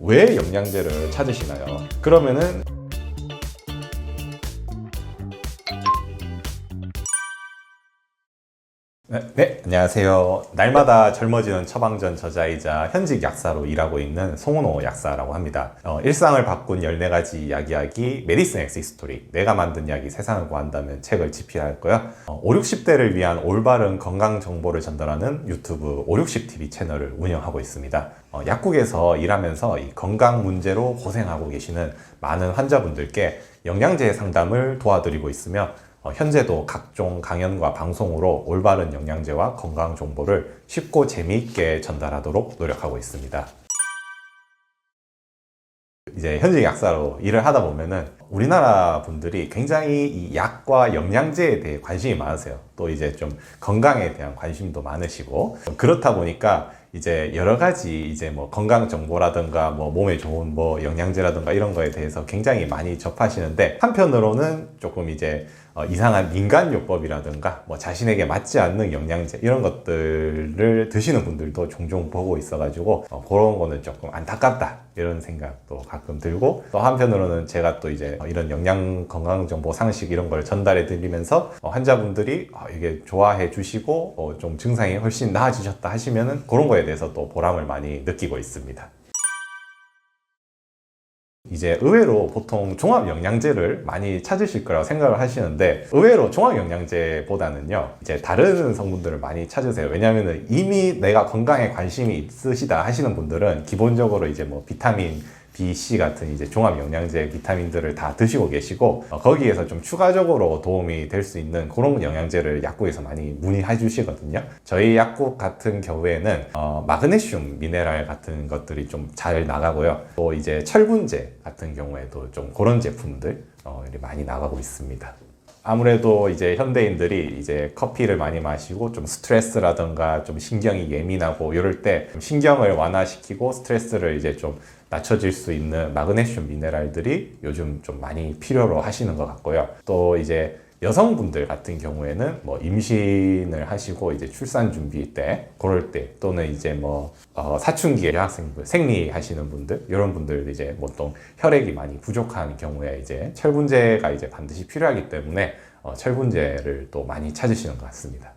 왜 영양제를 찾으시나요? 그러면은 네, 안녕하세요. 날마다 젊어지는 처방전 저자이자 현직 약사로 일하고 있는 송은호 약사라고 합니다. 일상을 바꾼 14가지 이야기하기 메디슨 엑시 스토리, 내가 만든 약이 세상을 구한다면 책을 집필하였고요. 5, 60대를 위한 올바른 건강 정보를 전달하는 유튜브 5, 60TV 채널을 운영하고 있습니다. 약국에서 일하면서 이 건강 문제로 고생하고 계시는 많은 환자분들께 영양제 상담을 도와드리고 있으며 현재도 각종 강연과 방송으로 올바른 영양제와 건강 정보를 쉽고 재미있게 전달하도록 노력하고 있습니다. 이제 현직 약사로 일을 하다 보면은 우리나라 분들이 굉장히 이 약과 영양제에 대해 관심이 많으세요. 또 이제 좀 건강에 대한 관심도 많으시고, 그렇다 보니까 이제 여러 가지 이제 뭐 건강 정보라든가 뭐 몸에 좋은 뭐 영양제라든가 이런 거에 대해서 굉장히 많이 접하시는데, 한편으로는 조금 이제 이상한 민간요법이라든가 뭐 자신에게 맞지 않는 영양제 이런 것들을 드시는 분들도 종종 보고 있어가지고 그런 거는 조금 안타깝다 이런 생각도 가끔 들고, 또 한편으로는 제가 또 이제 이런 영양 건강 정보 상식 이런 걸 전달해 드리면서 환자분들이 이게 좋아해 주시고 좀 증상이 훨씬 나아지셨다 하시면은 그런 거에 대해서 또 보람을 많이 느끼고 있습니다. 이제 의외로 보통 종합영양제를 많이 찾으실 거라고 생각을 하시는데, 의외로 종합영양제보다는요 이제 다른 성분들을 많이 찾으세요. 왜냐하면 이미 내가 건강에 관심이 있으시다 하시는 분들은 기본적으로 이제 뭐 비타민 B, C 같은 이제 종합영양제 비타민들을 다 드시고 계시고, 거기에서 좀 추가적으로 도움이 될 수 있는 그런 영양제를 약국에서 많이 문의해 주시거든요. 저희 약국 같은 경우에는 마그네슘 미네랄 같은 것들이 좀 잘 나가고요. 또 이제 철분제 같은 경우에도 좀 그런 제품들 많이 나가고 있습니다. 아무래도 이제 현대인들이 이제 커피를 많이 마시고 좀 스트레스라든가 좀 신경이 예민하고 이럴 때 신경을 완화시키고 스트레스를 이제 좀 낮춰질 수 있는 마그네슘 미네랄들이 요즘 좀 많이 필요로 하시는 것 같고요. 또 이제 여성분들 같은 경우에는 뭐 임신을 하시고 이제 출산 준비 때, 그럴 때, 또는 이제 뭐 사춘기의 여학생들, 생리하시는 분들, 이런 분들 이제 보통 혈액이 많이 부족한 경우에 이제 철분제가 이제 반드시 필요하기 때문에 철분제를 또 많이 찾으시는 것 같습니다.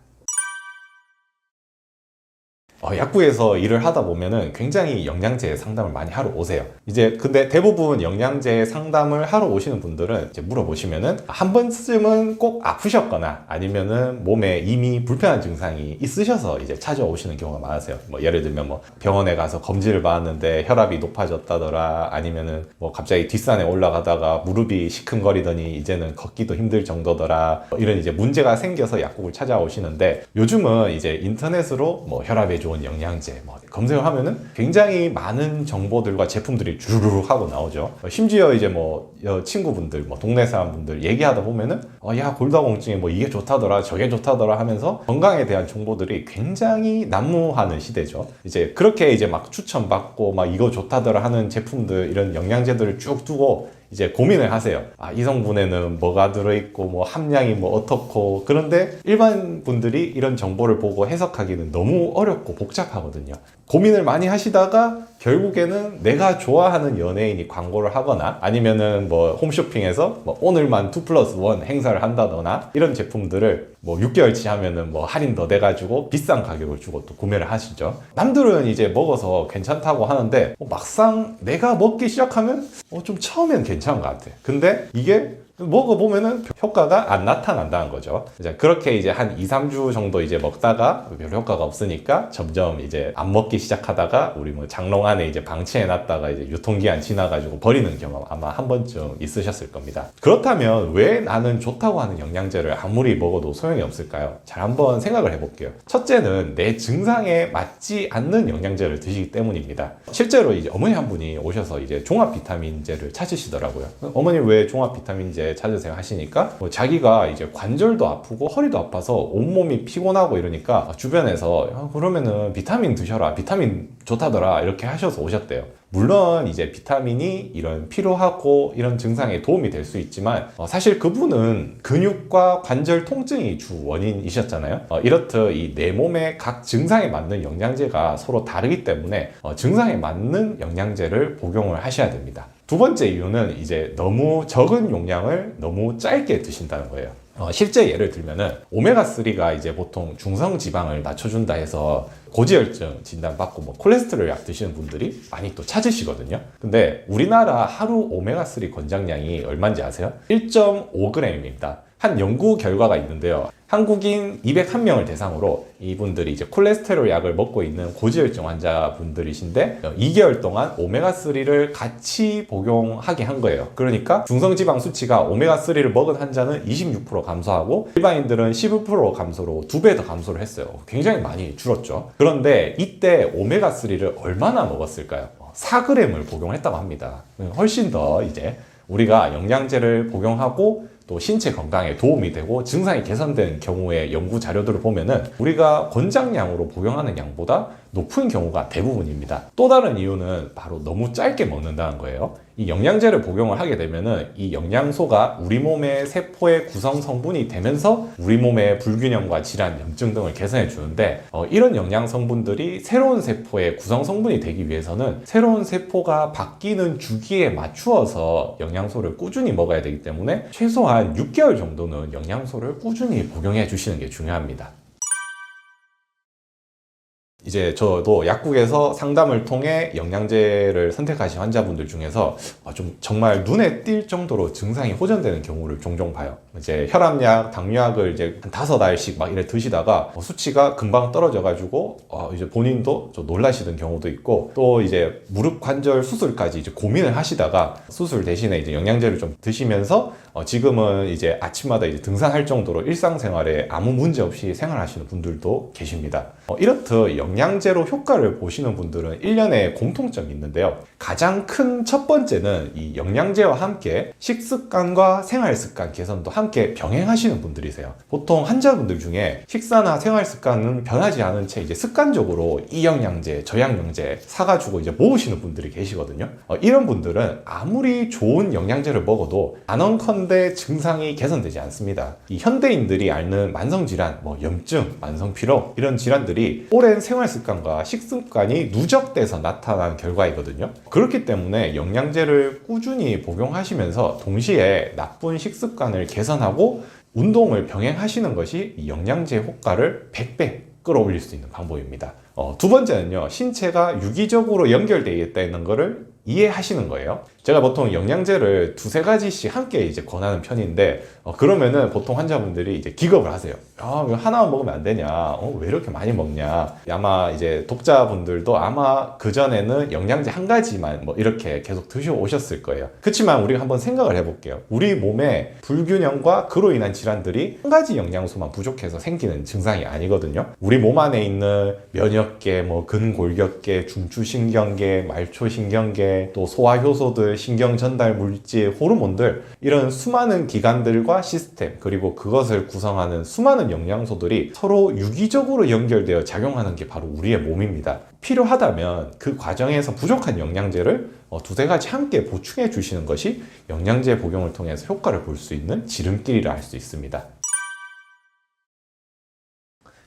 약국에서 일을 하다 보면은 굉장히 영양제 상담을 많이 하러 오세요. 이제 근데 대부분 영양제 상담을 하러 오시는 분들은 이제 물어보시면은 한 번쯤은 꼭 아프셨거나 아니면은 몸에 이미 불편한 증상이 있으셔서 이제 찾아오시는 경우가 많으세요. 뭐 예를 들면 뭐 병원에 가서 검진을 받았는데 혈압이 높아졌다더라, 아니면은 뭐 갑자기 뒷산에 올라가다가 무릎이 시큰거리더니 이제는 걷기도 힘들 정도더라, 이런 이제 문제가 생겨서 약국을 찾아오시는데, 요즘은 이제 인터넷으로 뭐 혈압에 좋은 영양제 뭐 검색을 하면은 굉장히 많은 정보들과 제품들이 주르륵 하고 나오죠. 심지어 이제 뭐 친구분들, 뭐 동네 사람분들 얘기하다 보면은 야, 골다공증에 뭐 이게 좋다더라 저게 좋다더라 하면서 건강에 대한 정보들이 굉장히 난무하는 시대죠. 이제 그렇게 이제 막 추천받고 막 이거 좋다더라 하는 제품들, 이런 영양제들을 쭉 두고 이제 고민을 하세요. 이 성분에는 뭐가 들어있고 뭐 함량이 뭐 어떻고. 그런데 일반 분들이 이런 정보를 보고 해석하기는 너무 어렵고 복잡하거든요. 고민을 많이 하시다가 결국에는 내가 좋아하는 연예인이 광고를 하거나 아니면은 뭐 홈쇼핑에서 뭐 오늘만 2+1 행사를 한다거나 이런 제품들을 뭐 6개월치 하면은 뭐 할인 더 돼가지고 비싼 가격을 주고 또 구매를 하시죠. 남들은 이제 먹어서 괜찮다고 하는데 막상 내가 먹기 시작하면 좀 처음엔 괜찮은 것 같아. 근데 이게 먹어보면은 효과가 안 나타난다는 거죠. 이제 그렇게 이제 한 2, 3주 정도 이제 먹다가 별로 효과가 없으니까 점점 이제 안 먹기 시작하다가 우리 뭐 장롱 안에 이제 방치해놨다가 이제 유통기한 지나가지고 버리는 경험 아마 한 번쯤 있으셨을 겁니다. 그렇다면 왜 나는 좋다고 하는 영양제를 아무리 먹어도 소용이 없을까요? 잘 한번 생각을 해볼게요. 첫째는 내 증상에 맞지 않는 영양제를 드시기 때문입니다. 실제로 이제 어머니 한 분이 오셔서 이제 종합 비타민제를 찾으시더라고요. 어머니 왜 종합 비타민제 찾으세요 하시니까 자기가 이제 관절도 아프고 허리도 아파서 온몸이 피곤하고 이러니까 주변에서 그러면은 비타민 드셔라, 비타민 좋다더라 이렇게 하셔서 오셨대요. 물론 이제 비타민이 이런 피로하고 이런 증상에 도움이 될 수 있지만 사실 그분은 근육과 관절 통증이 주 원인이셨잖아요. 이렇듯 이 내 몸의 각 증상에 맞는 영양제가 서로 다르기 때문에 증상에 맞는 영양제를 복용을 하셔야 됩니다. 두 번째 이유는 이제 너무 적은 용량을 너무 짧게 드신다는 거예요. 실제 예를 들면은 오메가3가 이제 보통 중성 지방을 낮춰준다 해서 고지혈증 진단받고 뭐 콜레스테롤 약 드시는 분들이 많이 또 찾으시거든요. 근데 우리나라 하루 오메가3 권장량이 얼마인지 아세요? 1.5g입니다. 한 연구 결과가 있는데요. 한국인 201명을 대상으로 이분들이 이제 콜레스테롤 약을 먹고 있는 고지혈증 환자분들이신데 2개월 동안 오메가3를 같이 복용하게 한 거예요. 그러니까 중성지방 수치가 오메가3를 먹은 환자는 26% 감소하고 일반인들은 15% 감소로 2배 더 감소를 했어요. 굉장히 많이 줄었죠. 그런데 이때 오메가3를 얼마나 먹었을까요? 4g을 복용을 했다고 합니다. 훨씬 더 이제 우리가 영양제를 복용하고 또 신체 건강에 도움이 되고 증상이 개선된 경우의 연구 자료들을 보면은 우리가 권장량으로 복용하는 양보다 높은 경우가 대부분입니다. 또 다른 이유는 바로 너무 짧게 먹는다는 거예요. 이 영양제를 복용을 하게 되면은 이 영양소가 우리 몸의 세포의 구성 성분이 되면서 우리 몸의 불균형과 질환, 염증 등을 개선해 주는데 이런 영양 성분들이 새로운 세포의 구성 성분이 되기 위해서는 새로운 세포가 바뀌는 주기에 맞추어서 영양소를 꾸준히 먹어야 되기 때문에 최소한 6개월 정도는 영양소를 꾸준히 복용해 주시는 게 중요합니다. 이제 저도 약국에서 상담을 통해 영양제를 선택하신 환자분들 중에서 좀 정말 눈에 띌 정도로 증상이 호전되는 경우를 종종 봐요. 이제 혈압약, 당뇨약을 이제 한 5알씩 막 이래 드시다가 수치가 금방 떨어져가지고 이제 본인도 좀 놀라시는 경우도 있고, 또 이제 무릎 관절 수술까지 이제 고민을 하시다가 수술 대신에 이제 영양제를 좀 드시면서 지금은 이제 아침마다 이제 등산할 정도로 일상생활에 아무 문제 없이 생활하시는 분들도 계십니다. 이렇듯 영양제로 효과를 보시는 분들은 1년에 공통점이 있는데요. 가장 큰 첫 번째는 이 영양제와 함께 식습관과 생활습관 개선도 함께 병행하시는 분들이세요. 보통 환자분들 중에 식사나 생활습관은 변하지 않은 채 이제 습관적으로 이 영양제, 저 영양제 사가지고 이제 모으시는 분들이 계시거든요. 이런 분들은 아무리 좋은 영양제를 먹어도 단언컨대 증상이 개선되지 않습니다. 이 현대인들이 앓는 만성질환, 뭐 염증, 만성피로 이런 질환들이 오랜 생활습관과 식습관이 누적돼서 나타난 결과이거든요. 그렇기 때문에 영양제를 꾸준히 복용하시면서 동시에 나쁜 식습관을 개선하고 운동을 병행하시는 것이 이 영양제 효과를 100배 끌어올릴 수 있는 방법입니다. 두 번째는요, 신체가 유기적으로 연결되어 있다는 것을 이해하시는 거예요. 제가 보통 영양제를 2-3가지씩 함께 이제 권하는 편인데 그러면은 보통 환자분들이 이제 기겁을 하세요. 왜 하나만 먹으면 안 되냐? 왜 이렇게 많이 먹냐? 아마 이제 독자분들도 아마 그전에는 영양제 한 가지만 뭐 이렇게 계속 드셔 오셨을 거예요. 그렇지만 우리가 한번 생각을 해볼게요. 우리 몸의 불균형과 그로 인한 질환들이 한 가지 영양소만 부족해서 생기는 증상이 아니거든요. 우리 몸 안에 있는 면역계, 뭐 근골격계, 중추신경계, 말초신경계, 또 소화효소들, 신경전달 물질, 호르몬들, 이런 수많은 기관들과 시스템, 그리고 그것을 구성하는 수많은 영양소들이 서로 유기적으로 연결되어 작용하는 게 바로 우리의 몸입니다. 필요하다면 그 과정에서 부족한 영양제를 2-3가지 함께 보충해 주시는 것이 영양제 복용을 통해서 효과를 볼 수 있는 지름길이라 할 수 있습니다.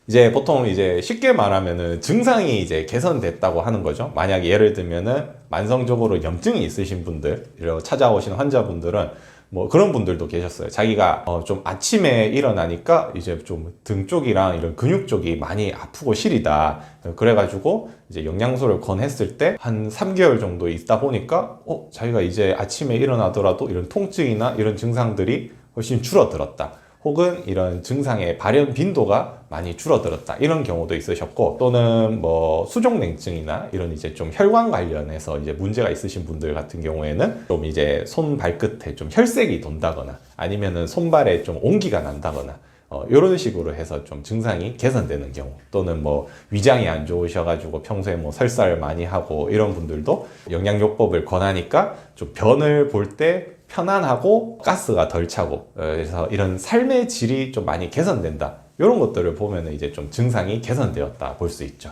이제 보통 이제 쉽게 말하면은 증상이 이제 개선됐다고 하는 거죠. 만약 예를 들면은 만성적으로 염증이 있으신 분들, 이렇게 찾아오시는 환자분들은 뭐 그런 분들도 계셨어요. 자기가 좀 아침에 일어나니까 이제 좀 등 쪽이랑 이런 근육 쪽이 많이 아프고 시리다. 그래가지고 이제 영양소를 권했을 때 한 3개월 정도 있다 보니까 자기가 이제 아침에 일어나더라도 이런 통증이나 이런 증상들이 훨씬 줄어들었다. 혹은 이런 증상의 발현 빈도가 많이 줄어들었다, 이런 경우도 있으셨고, 또는 뭐 수족냉증이나 이런 이제 좀 혈관 관련해서 이제 문제가 있으신 분들 같은 경우에는 좀 이제 손 발끝에 좀 혈색이 돈다거나 아니면은 손발에 좀 온기가 난다거나 이런 식으로 해서 좀 증상이 개선되는 경우, 또는 뭐 위장이 안 좋으셔가지고 평소에 뭐 설사를 많이 하고 이런 분들도 영양요법을 권하니까 좀 변을 볼 때 편안하고 가스가 덜 차고, 그래서 이런 삶의 질이 좀 많이 개선된다, 이런 것들을 보면 이제 좀 증상이 개선되었다 볼 수 있죠.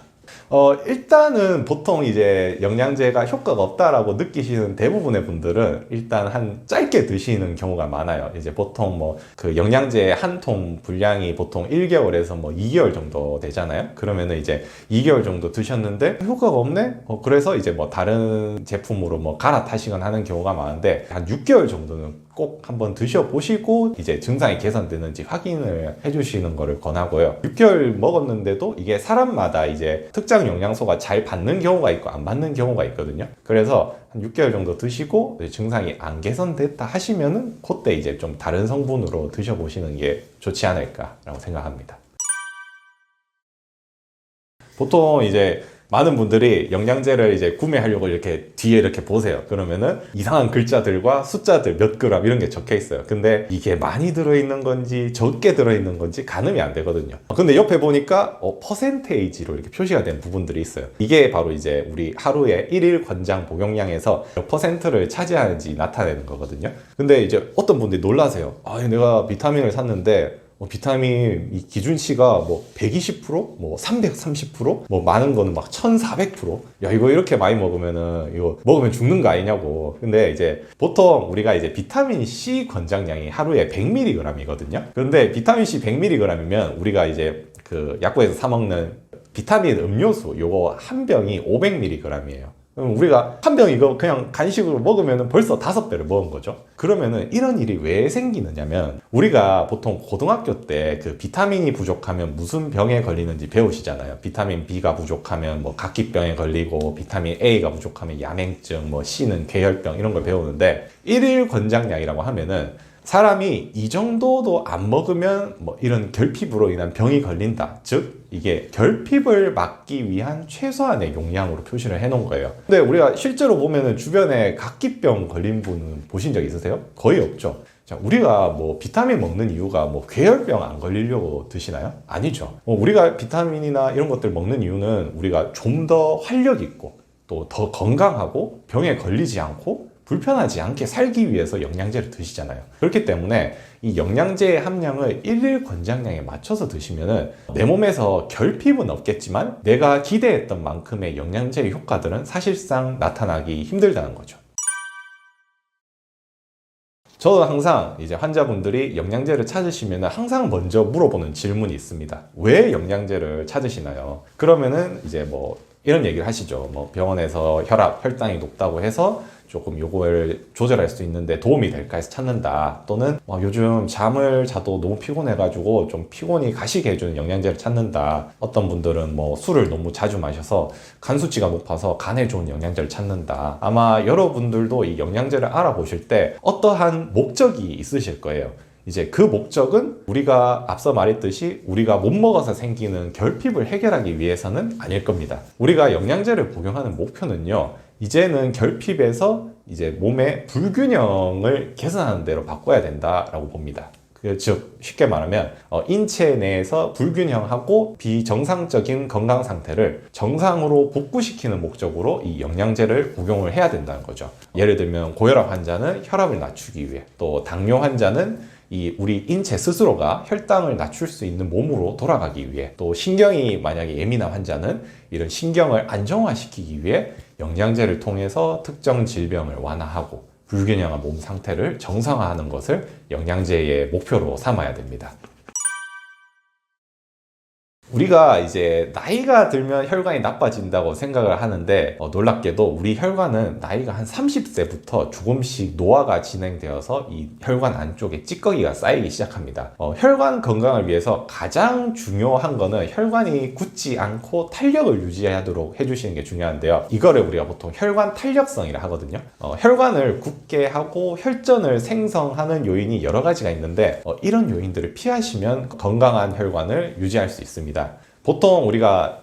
일단은 보통 이제 영양제가 효과가 없다라고 느끼시는 대부분의 분들은 일단 한 짧게 드시는 경우가 많아요. 이제 보통 뭐 그 영양제 한 통 분량이 보통 1개월에서 뭐 2개월 정도 되잖아요. 그러면은 이제 2개월 정도 드셨는데 효과가 없네? 그래서 이제 뭐 다른 제품으로 뭐 갈아타시거나 하는 경우가 많은데 한 6개월 정도는 꼭 한번 드셔보시고 이제 증상이 개선되는지 확인을 해주시는 거를 권하고요. 6개월 먹었는데도 이게 사람마다 이제 특정 영양소가 잘 받는 경우가 있고 안 받는 경우가 있거든요. 그래서 한 6개월 정도 드시고 증상이 안 개선됐다 하시면은 그때 이제 좀 다른 성분으로 드셔보시는 게 좋지 않을까라고 생각합니다. 보통 이제 많은 분들이 영양제를 이제 구매하려고 이렇게 뒤에 이렇게 보세요. 그러면은 이상한 글자들과 숫자들 몇 그램 이런 게 적혀 있어요. 근데 이게 많이 들어있는 건지 적게 들어있는 건지 가늠이 안 되거든요. 근데 옆에 보니까 퍼센테이지로 이렇게 표시가 된 부분들이 있어요. 이게 바로 이제 우리 하루에 1일 권장 복용량에서 몇 퍼센트를 차지하는지 나타내는 거거든요. 근데 이제 어떤 분들이 놀라세요. 내가 비타민을 샀는데 비타민 이 기준치가 뭐 120%? 뭐 330%? 뭐 많은 거는 막 1400%? 야, 이거 이렇게 많이 먹으면은 이거 먹으면 죽는 거 아니냐고. 근데 이제 보통 우리가 이제 비타민 C 권장량이 하루에 100mg이거든요. 그런데 비타민 C 100mg이면 우리가 이제 그 약국에서 사 먹는 비타민 음료수 요거 한 병이 500mg이에요. 우리가 한 병 이거 그냥 간식으로 먹으면 벌써 5배를 먹은 거죠. 그러면은 이런 일이 왜 생기느냐면 우리가 보통 고등학교 때 그 비타민이 부족하면 무슨 병에 걸리는지 배우시잖아요. 비타민 B가 부족하면 뭐 각기병에 걸리고 비타민 A가 부족하면 야맹증, 뭐 C는 괴혈병 이런 걸 배우는데 1일 권장량이라고 하면은 사람이 이 정도도 안 먹으면 뭐 이런 결핍으로 인한 병이 걸린다. 즉 이게 결핍을 막기 위한 최소한의 용량으로 표시를 해 놓은 거예요. 근데 우리가 실제로 보면은 주변에 각기병 걸린 분은 보신 적 있으세요? 거의 없죠. 자, 우리가 뭐 비타민 먹는 이유가 뭐 괴혈병 안 걸리려고 드시나요? 아니죠. 우리가 비타민이나 이런 것들 먹는 이유는 우리가 좀 더 활력 있고 또 더 건강하고 병에 걸리지 않고 불편하지 않게 살기 위해서 영양제를 드시잖아요. 그렇기 때문에 이 영양제의 함량을 일일 권장량에 맞춰서 드시면은 내 몸에서 결핍은 없겠지만 내가 기대했던 만큼의 영양제의 효과들은 사실상 나타나기 힘들다는 거죠. 저도 항상 이제 환자분들이 영양제를 찾으시면 항상 먼저 물어보는 질문이 있습니다. 왜 영양제를 찾으시나요? 그러면은 이제 뭐 이런 얘기를 하시죠. 뭐 병원에서 혈당이 높다고 해서 조금 요걸 조절할 수 있는데 도움이 될까 해서 찾는다. 또는 요즘 잠을 자도 너무 피곤해가지고 좀 피곤이 가시게 해주는 영양제를 찾는다. 어떤 분들은 뭐 술을 너무 자주 마셔서 간 수치가 높아서 간에 좋은 영양제를 찾는다. 아마 여러분들도 이 영양제를 알아보실 때 어떠한 목적이 있으실 거예요. 이제 그 목적은 우리가 앞서 말했듯이 우리가 못 먹어서 생기는 결핍을 해결하기 위해서는 아닐 겁니다. 우리가 영양제를 복용하는 목표는요, 이제는 결핍에서 이제 몸의 불균형을 개선하는 대로 바꿔야 된다라고 봅니다. 즉 쉽게 말하면 인체 내에서 불균형하고 비정상적인 건강 상태를 정상으로 복구시키는 목적으로 이 영양제를 복용을 해야 된다는 거죠. 예를 들면 고혈압 환자는 혈압을 낮추기 위해, 또 당뇨 환자는 이 우리 인체 스스로가 혈당을 낮출 수 있는 몸으로 돌아가기 위해, 또 신경이 만약에 예민한 환자는 이런 신경을 안정화시키기 위해 영양제를 통해서 특정 질병을 완화하고 불균형한 몸 상태를 정상화하는 것을 영양제의 목표로 삼아야 됩니다. 우리가 이제 나이가 들면 혈관이 나빠진다고 생각을 하는데 놀랍게도 우리 혈관은 나이가 한 30세부터 조금씩 노화가 진행되어서 이 혈관 안쪽에 찌꺼기가 쌓이기 시작합니다. 혈관 건강을 위해서 가장 중요한 거는 혈관이 굳지 않고 탄력을 유지하도록 해주시는 게 중요한데요. 이거를 우리가 보통 혈관 탄력성이라 하거든요. 혈관을 굳게 하고 혈전을 생성하는 요인이 여러 가지가 있는데 이런 요인들을 피하시면 건강한 혈관을 유지할 수 있습니다. 보통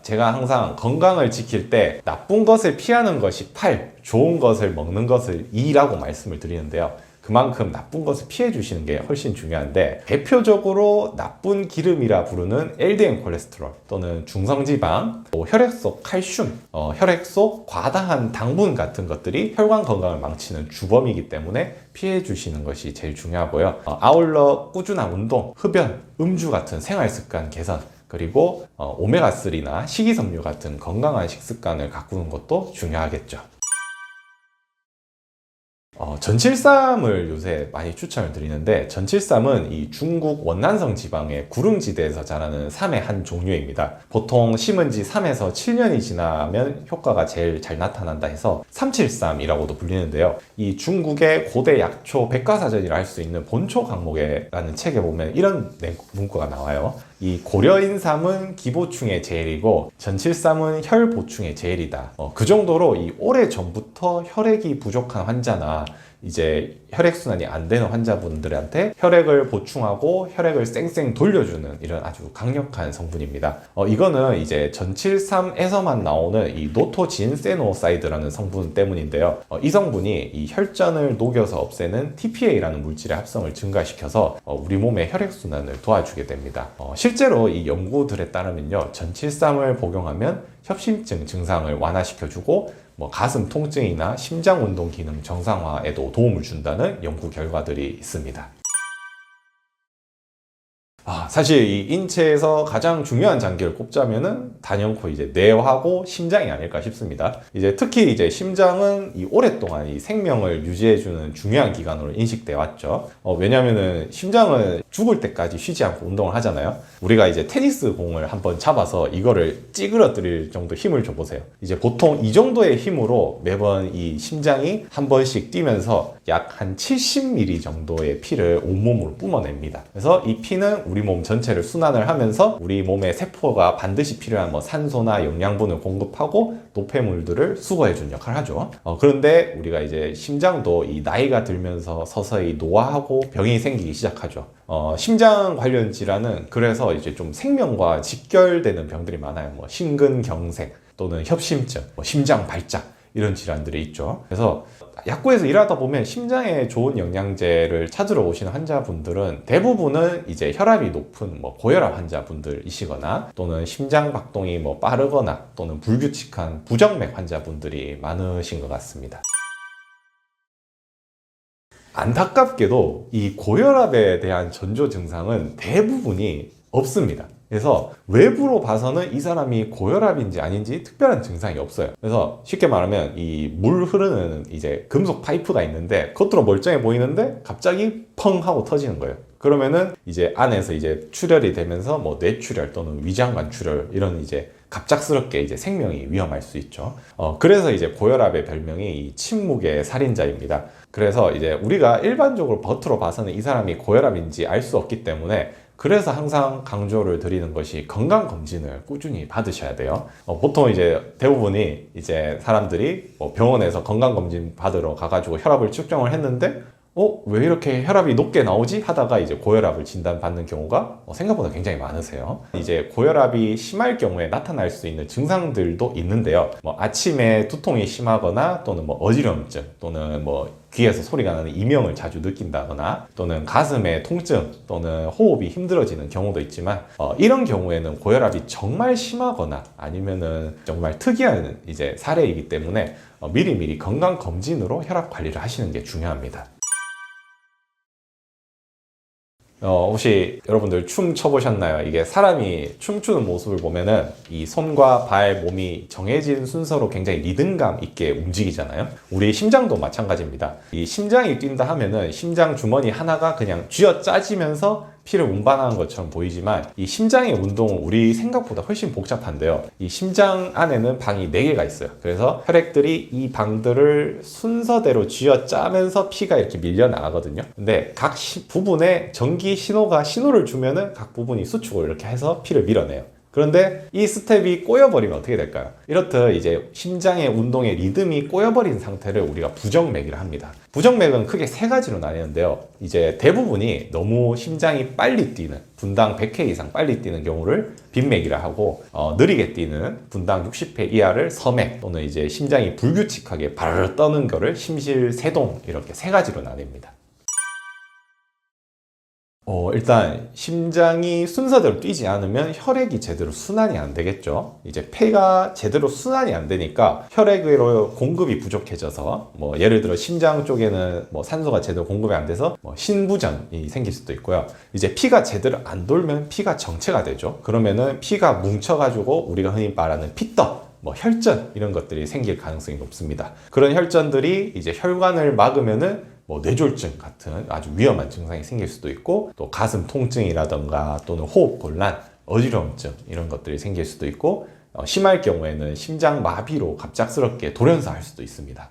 제가 항상 건강을 지킬 때 나쁜 것을 피하는 것이 8, 좋은 것을 먹는 것을 2라고 말씀을 드리는데요. 그만큼 나쁜 것을 피해 주시는 게 훨씬 중요한데, 대표적으로 나쁜 기름이라 부르는 LDL 콜레스테롤 또는 중성지방, 또 혈액 속 칼슘, 혈액 속 과다한 당분 같은 것들이 혈관 건강을 망치는 주범이기 때문에 피해 주시는 것이 제일 중요하고요. 아울러 꾸준한 운동, 흡연, 음주 같은 생활 습관 개선, 그리고 오메가3나 식이섬유 같은 건강한 식습관을 가꾸는 것도 중요하겠죠. 전칠쌈을 요새 많이 추천을 드리는데, 전칠쌈은 이 중국 원난성 지방의 구릉지대에서 자라는 쌈의 한 종류입니다. 보통 심은 지 3에서 7년이 지나면 효과가 제일 잘 나타난다 해서 삼칠쌈이라고도 불리는데요. 이 중국의 고대 약초 백과사전이라 할 수 있는 본초 강목에라는 책에 보면 이런 문구가 나와요. 이 고려인삼은 기보충의 제일이고 전칠삼은 혈보충의 제일이다. 그 정도로 이 오래전부터 혈액이 부족한 환자나 이제 혈액순환이 안 되는 환자분들한테 혈액을 보충하고 혈액을 쌩쌩 돌려주는 이런 아주 강력한 성분입니다. 이거는 이제 전칠삼에서만 나오는 이 노토진세노사이드라는 성분 때문인데요. 이 성분이 이 혈전을 녹여서 없애는 TPA라는 물질의 합성을 증가시켜서 우리 몸의 혈액순환을 도와주게 됩니다. 실제로 이 연구들에 따르면요, 전칠삼을 복용하면 협심증 증상을 완화시켜주고 가슴 통증이나 심장 운동 기능 정상화에도 도움을 준다는 연구 결과들이 있습니다. 사실 이 인체에서 가장 중요한 장기를 꼽자면은 단연코 이제 뇌하고 심장이 아닐까 싶습니다. 이제 특히 이제 심장은 이 오랫동안 이 생명을 유지해주는 중요한 기관으로 인식돼 왔죠. 왜냐면은 심장은 죽을 때까지 쉬지 않고 운동을 하잖아요. 우리가 이제 테니스 공을 한번 잡아서 이거를 찌그러뜨릴 정도 힘을 줘보세요. 이제 보통 이 정도의 힘으로 매번 이 심장이 한 번씩 뛰면서 약 한 70ml 정도의 피를 온몸으로 뿜어냅니다. 그래서 이 피는 우리 몸 전체를 순환을 하면서 우리 몸의 세포가 반드시 필요한 산소나 영양분을 공급하고 노폐물들을 수거해주는 역할을 하죠. 그런데 우리가 이제 심장도 이 나이가 들면서 서서히 노화하고 병이 생기기 시작하죠. 심장 관련 질환은 그래서 이제 좀 생명과 직결되는 병들이 많아요. 심근경색 또는 협심증, 심장 발작 이런 질환들이 있죠. 그래서 약국에서 일하다 보면 심장에 좋은 영양제를 찾으러 오시는 환자분들은 대부분은 이제 혈압이 높은 고혈압 환자분들이시거나 또는 심장 박동이 빠르거나 또는 불규칙한 부정맥 환자분들이 많으신 것 같습니다. 안타깝게도 이 고혈압에 대한 전조 증상은 대부분이 없습니다. 그래서 외부로 봐서는 이 사람이 고혈압인지 아닌지 특별한 증상이 없어요. 그래서 쉽게 말하면 이 물 흐르는 이제 금속 파이프가 있는데 겉으로 멀쩡해 보이는데 갑자기 펑 하고 터지는 거예요. 그러면은 이제 안에서 이제 출혈이 되면서 뇌출혈 또는 위장관 출혈 이런 이제 갑작스럽게 이제 생명이 위험할 수 있죠. 그래서 이제 고혈압의 별명이 이 침묵의 살인자입니다. 그래서 이제 우리가 일반적으로 겉으로 봐서는 이 사람이 고혈압인지 알 수 없기 때문에 그래서 항상 강조를 드리는 것이 건강검진을 꾸준히 받으셔야 돼요. 보통 이제 대부분이 이제 사람들이 병원에서 건강검진 받으러 가가지고 혈압을 측정을 했는데 왜 이렇게 혈압이 높게 나오지? 하다가 이제 고혈압을 진단받는 경우가 생각보다 굉장히 많으세요. 이제 고혈압이 심할 경우에 나타날 수 있는 증상들도 있는데요. 아침에 두통이 심하거나 또는 어지럼증 또는 귀에서 소리가 나는 이명을 자주 느낀다거나 또는 가슴에 통증 또는 호흡이 힘들어지는 경우도 있지만 이런 경우에는 고혈압이 정말 심하거나 아니면은 정말 특이한 이제 사례이기 때문에 미리미리 건강검진으로 혈압 관리를 하시는 게 중요합니다. 혹시 여러분들 춤 춰보셨나요? 이게 사람이 춤추는 모습을 보면은 이 손과 발, 몸이 정해진 순서로 굉장히 리듬감 있게 움직이잖아요. 우리 심장도 마찬가지입니다. 이 심장이 뛴다 하면은 심장 주머니 하나가 그냥 쥐어 짜지면서 피를 운반하는 것처럼 보이지만 이 심장의 운동은 우리 생각보다 훨씬 복잡한데요. 이 심장 안에는 방이 4개가 있어요. 그래서 혈액들이 이 방들을 순서대로 쥐어 짜면서 피가 이렇게 밀려 나가거든요. 근데 각 부분에 전기 신호가 신호를 주면은 각 부분이 수축을 이렇게 해서 피를 밀어내요. 그런데 이 스텝이 꼬여버리면 어떻게 될까요? 이렇듯 이제 심장의 운동의 리듬이 꼬여버린 상태를 우리가 부정맥이라 합니다. 부정맥은 크게 3가지로 나뉘는데요. 이제 대부분이 너무 심장이 빨리 뛰는, 분당 100회 이상 빨리 뛰는 경우를 빈맥이라 하고, 느리게 뛰는 분당 60회 이하를 서맥 또는 이제 심장이 불규칙하게 바르르 떠는 거를 심실세동, 이렇게 3가지로 나뉩니다. 일단 심장이 순서대로 뛰지 않으면 혈액이 제대로 순환이 안 되겠죠. 이제 폐가 제대로 순환이 안 되니까 혈액으로 공급이 부족해져서 뭐 예를 들어 심장 쪽에는 뭐 산소가 제대로 공급이 안 돼서 뭐 신부전이 생길 수도 있고요. 이제 피가 제대로 안 돌면 피가 정체가 되죠. 그러면은 피가 뭉쳐가지고 우리가 흔히 말하는 피떡, 뭐 혈전 이런 것들이 생길 가능성이 높습니다. 그런 혈전들이 이제 혈관을 막으면은 뭐 뇌졸중 같은 아주 위험한 증상이 생길 수도 있고, 또 가슴 통증이라던가 또는 호흡 곤란, 어지러움증 이런 것들이 생길 수도 있고, 심할 경우에는 심장 마비로 갑작스럽게 돌연사할 수도 있습니다.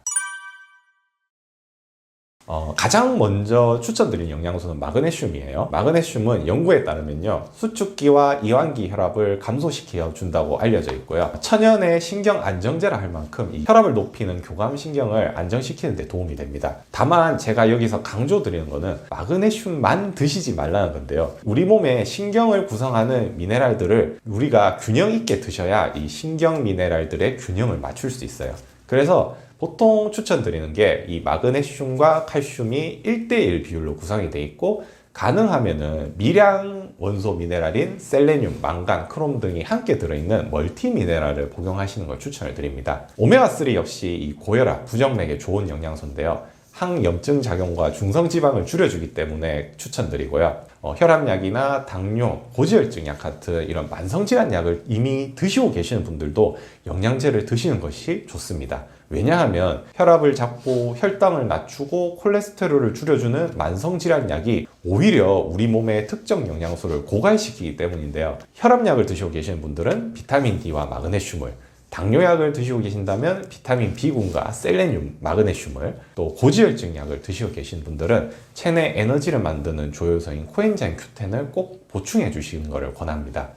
가장 먼저 추천드린 영양소는 마그네슘이에요. 마그네슘은 연구에 따르면요, 수축기와 이완기 혈압을 감소시켜 준다고 알려져 있고요. 천연의 신경 안정제라 할 만큼 이 혈압을 높이는 교감신경을 안정시키는 데 도움이 됩니다. 다만 제가 여기서 강조드리는 거는 마그네슘만 드시지 말라는 건데요. 우리 몸의 신경을 구성하는 미네랄들을 우리가 균형 있게 드셔야 이 신경 미네랄들의 균형을 맞출 수 있어요. 그래서 보통 추천드리는 게 이 마그네슘과 칼슘이 1대1 비율로 구성이 되어 있고, 가능하면은 미량 원소 미네랄인 셀레늄, 망간, 크롬 등이 함께 들어있는 멀티 미네랄을 복용하시는 걸 추천을 드립니다. 오메가3 역시 이 고혈압, 부정맥에 좋은 영양소인데요. 항염증 작용과 중성지방을 줄여주기 때문에 추천드리고요. 혈압약이나 당뇨, 고지혈증 약 같은 이런 만성질환 약을 이미 드시고 계시는 분들도 영양제를 드시는 것이 좋습니다. 왜냐하면 혈압을 잡고 혈당을 낮추고 콜레스테롤을 줄여주는 만성질환 약이 오히려 우리 몸의 특정 영양소를 고갈시키기 때문인데요. 혈압약을 드시고 계시는 분들은 비타민 D와 마그네슘을, 당뇨약을 드시고 계신다면 비타민 B군과 셀레늄, 마그네슘을, 또 고지혈증 약을 드시고 계신 분들은 체내 에너지를 만드는 조효소인 코엔자임 Q10을 꼭 보충해 주시는 것을 권합니다.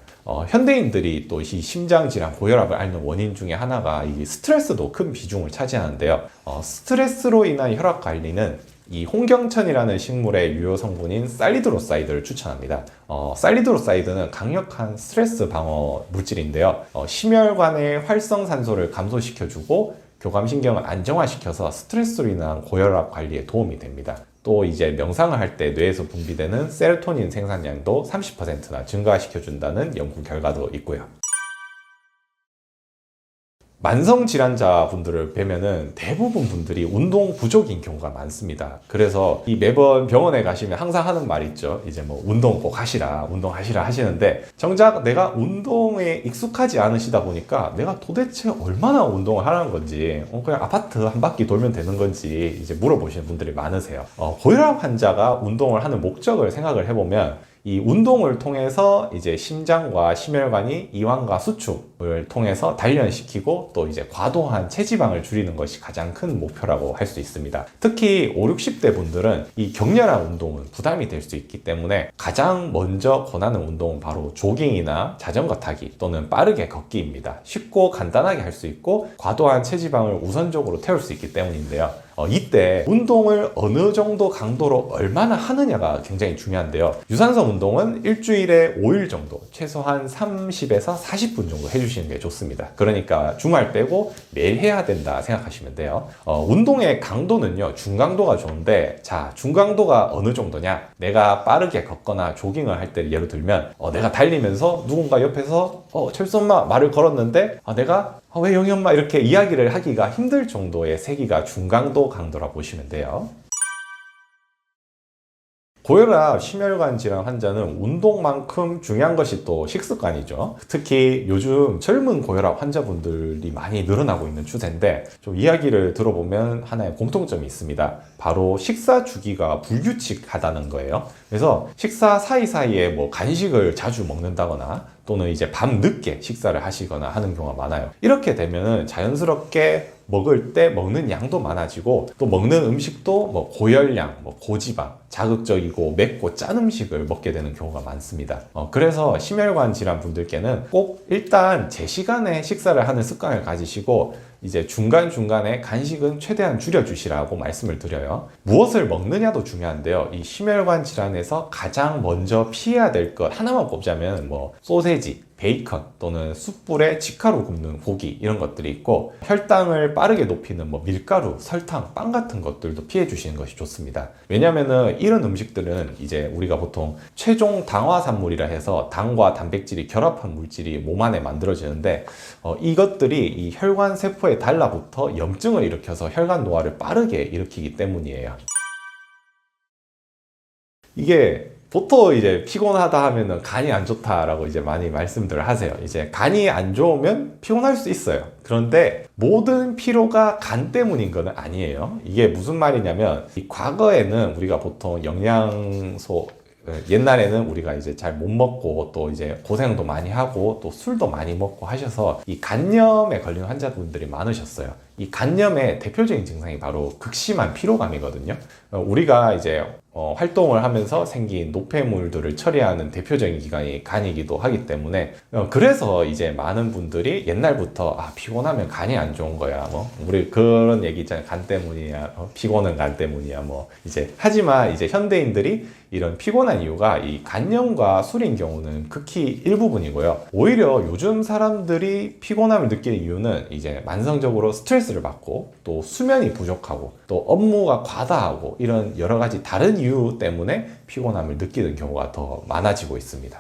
현대인들이 또 이 심장질환, 고혈압을 앓는 원인 중에 하나가 이 스트레스도 큰 비중을 차지하는데요. 스트레스로 인한 혈압 관리는 이 홍경천이라는 식물의 유효 성분인 살리드로사이드를 추천합니다. 살리드로사이드는 강력한 스트레스 방어 물질인데요. 심혈관의 활성산소를 감소시켜주고 교감신경을 안정화시켜서 스트레스로 인한 고혈압 관리에 도움이 됩니다. 또 이제 명상을 할 때 뇌에서 분비되는 세로토닌 생산량도 30%나 증가시켜준다는 연구 결과도 있고요. 만성질환자 분들을 뵈면은 대부분 분들이 운동 부족인 경우가 많습니다. 그래서 이 매번 병원에 가시면 항상 하는 말이 있죠. 이제 뭐 운동 꼭 하시라, 운동하시라 하시는데, 정작 내가 운동에 익숙하지 않으시다 보니까 내가 도대체 얼마나 운동을 하라는 건지, 그냥 아파트 한 바퀴 돌면 되는 건지 이제 물어보시는 분들이 많으세요. 고혈압 환자가 운동을 하는 목적을 생각을 해보면, 이 운동을 통해서 이제 심장과 심혈관이 이완과 수축을 통해서 단련시키고, 또 이제 과도한 체지방을 줄이는 것이 가장 큰 목표라고 할 수 있습니다. 특히 5, 60대 분들은 이 격렬한 운동은 부담이 될 수 있기 때문에 가장 먼저 권하는 운동은 바로 조깅이나 자전거 타기 또는 빠르게 걷기입니다. 쉽고 간단하게 할 수 있고 과도한 체지방을 우선적으로 태울 수 있기 때문인데요. 이때 운동을 어느 정도 강도로 얼마나 하느냐가 굉장히 중요한데요. 유산소 운동은 일주일에 5일 정도, 최소한 30에서 40분 정도 해주시는 게 좋습니다. 그러니까 주말 빼고 매일 해야 된다 생각하시면 돼요. 운동의 강도는요, 중강도가 좋은데, 자, 중강도가 어느 정도냐? 내가 빠르게 걷거나 조깅을 할 때 예를 들면 내가 달리면서 누군가 옆에서 철수 엄마 말을 걸었는데 내가 왜 영희 엄마 이렇게 이야기를 하기가 힘들 정도의 세기가 중강도 강도라 보시면 돼요. 고혈압, 심혈관 질환 환자는 운동만큼 중요한 것이 또 식습관이죠. 특히 요즘 젊은 고혈압 환자분들이 많이 늘어나고 있는 추세인데, 좀 이야기를 들어보면 하나의 공통점이 있습니다. 바로 식사 주기가 불규칙하다는 거예요. 그래서 식사 사이사이에 뭐 간식을 자주 먹는다거나 또는 이제 밤 늦게 식사를 하시거나 하는 경우가 많아요. 이렇게 되면 자연스럽게 먹을 때 먹는 양도 많아지고, 또 먹는 음식도 뭐 고열량, 뭐 고지방, 자극적이고 맵고 짠 음식을 먹게 되는 경우가 많습니다. 그래서 심혈관 질환 분들께는 꼭 일단 제 시간에 식사를 하는 습관을 가지시고, 이제 중간중간에 간식은 최대한 줄여주시라고 말씀을 드려요. 무엇을 먹느냐도 중요한데요. 이 심혈관 질환에서 가장 먼저 피해야 될 것 하나만 꼽자면 뭐 소세지, 베이컨 또는 숯불에 직화로 굽는 고기 이런 것들이 있고, 혈당을 빠르게 높이는 뭐 밀가루, 설탕, 빵 같은 것들도 피해 주시는 것이 좋습니다. 왜냐면은 이런 음식들은 이제 우리가 보통 최종 당화산물이라 해서 당과 단백질이 결합한 물질이 몸 안에 만들어지는데, 이것들이 이 혈관 세포에 달라붙어 염증을 일으켜서 혈관 노화를 빠르게 일으키기 때문이에요. 이게 보통 이제 피곤하다 하면은 간이 안 좋다라고 이제 많이 말씀들을 하세요. 이제 간이 안 좋으면 피곤할 수 있어요. 그런데 모든 피로가 간 때문인 건 아니에요. 이게 무슨 말이냐면, 이 과거에는 우리가 보통 영양소, 옛날에는 우리가 이제 잘 못 먹고 또 이제 고생도 많이 하고 또 술도 많이 먹고 하셔서 이 간염에 걸리는 환자분들이 많으셨어요. 이 간염의 대표적인 증상이 바로 극심한 피로감이거든요. 우리가 이제 활동을 하면서 생긴 노폐물들을 처리하는 대표적인 기관이 간이기도 하기 때문에, 그래서 이제 많은 분들이 옛날부터 피곤하면 간이 안 좋은 거야, 뭐 우리 그런 얘기 있잖아요. 간 때문이야, 피곤은 간 때문이야, 뭐 이제. 하지만 이제 현대인들이 이런 피곤한 이유가 이 간염과 술인 경우는 극히 일부분이고요. 오히려 요즘 사람들이 피곤함을 느끼는 이유는 이제 만성적으로 스트레스를 받고 또 수면이 부족하고 또 업무가 과다하고 이런 여러 가지 다른 이유 때문에 피곤함을 느끼는 경우가 더 많아지고 있습니다.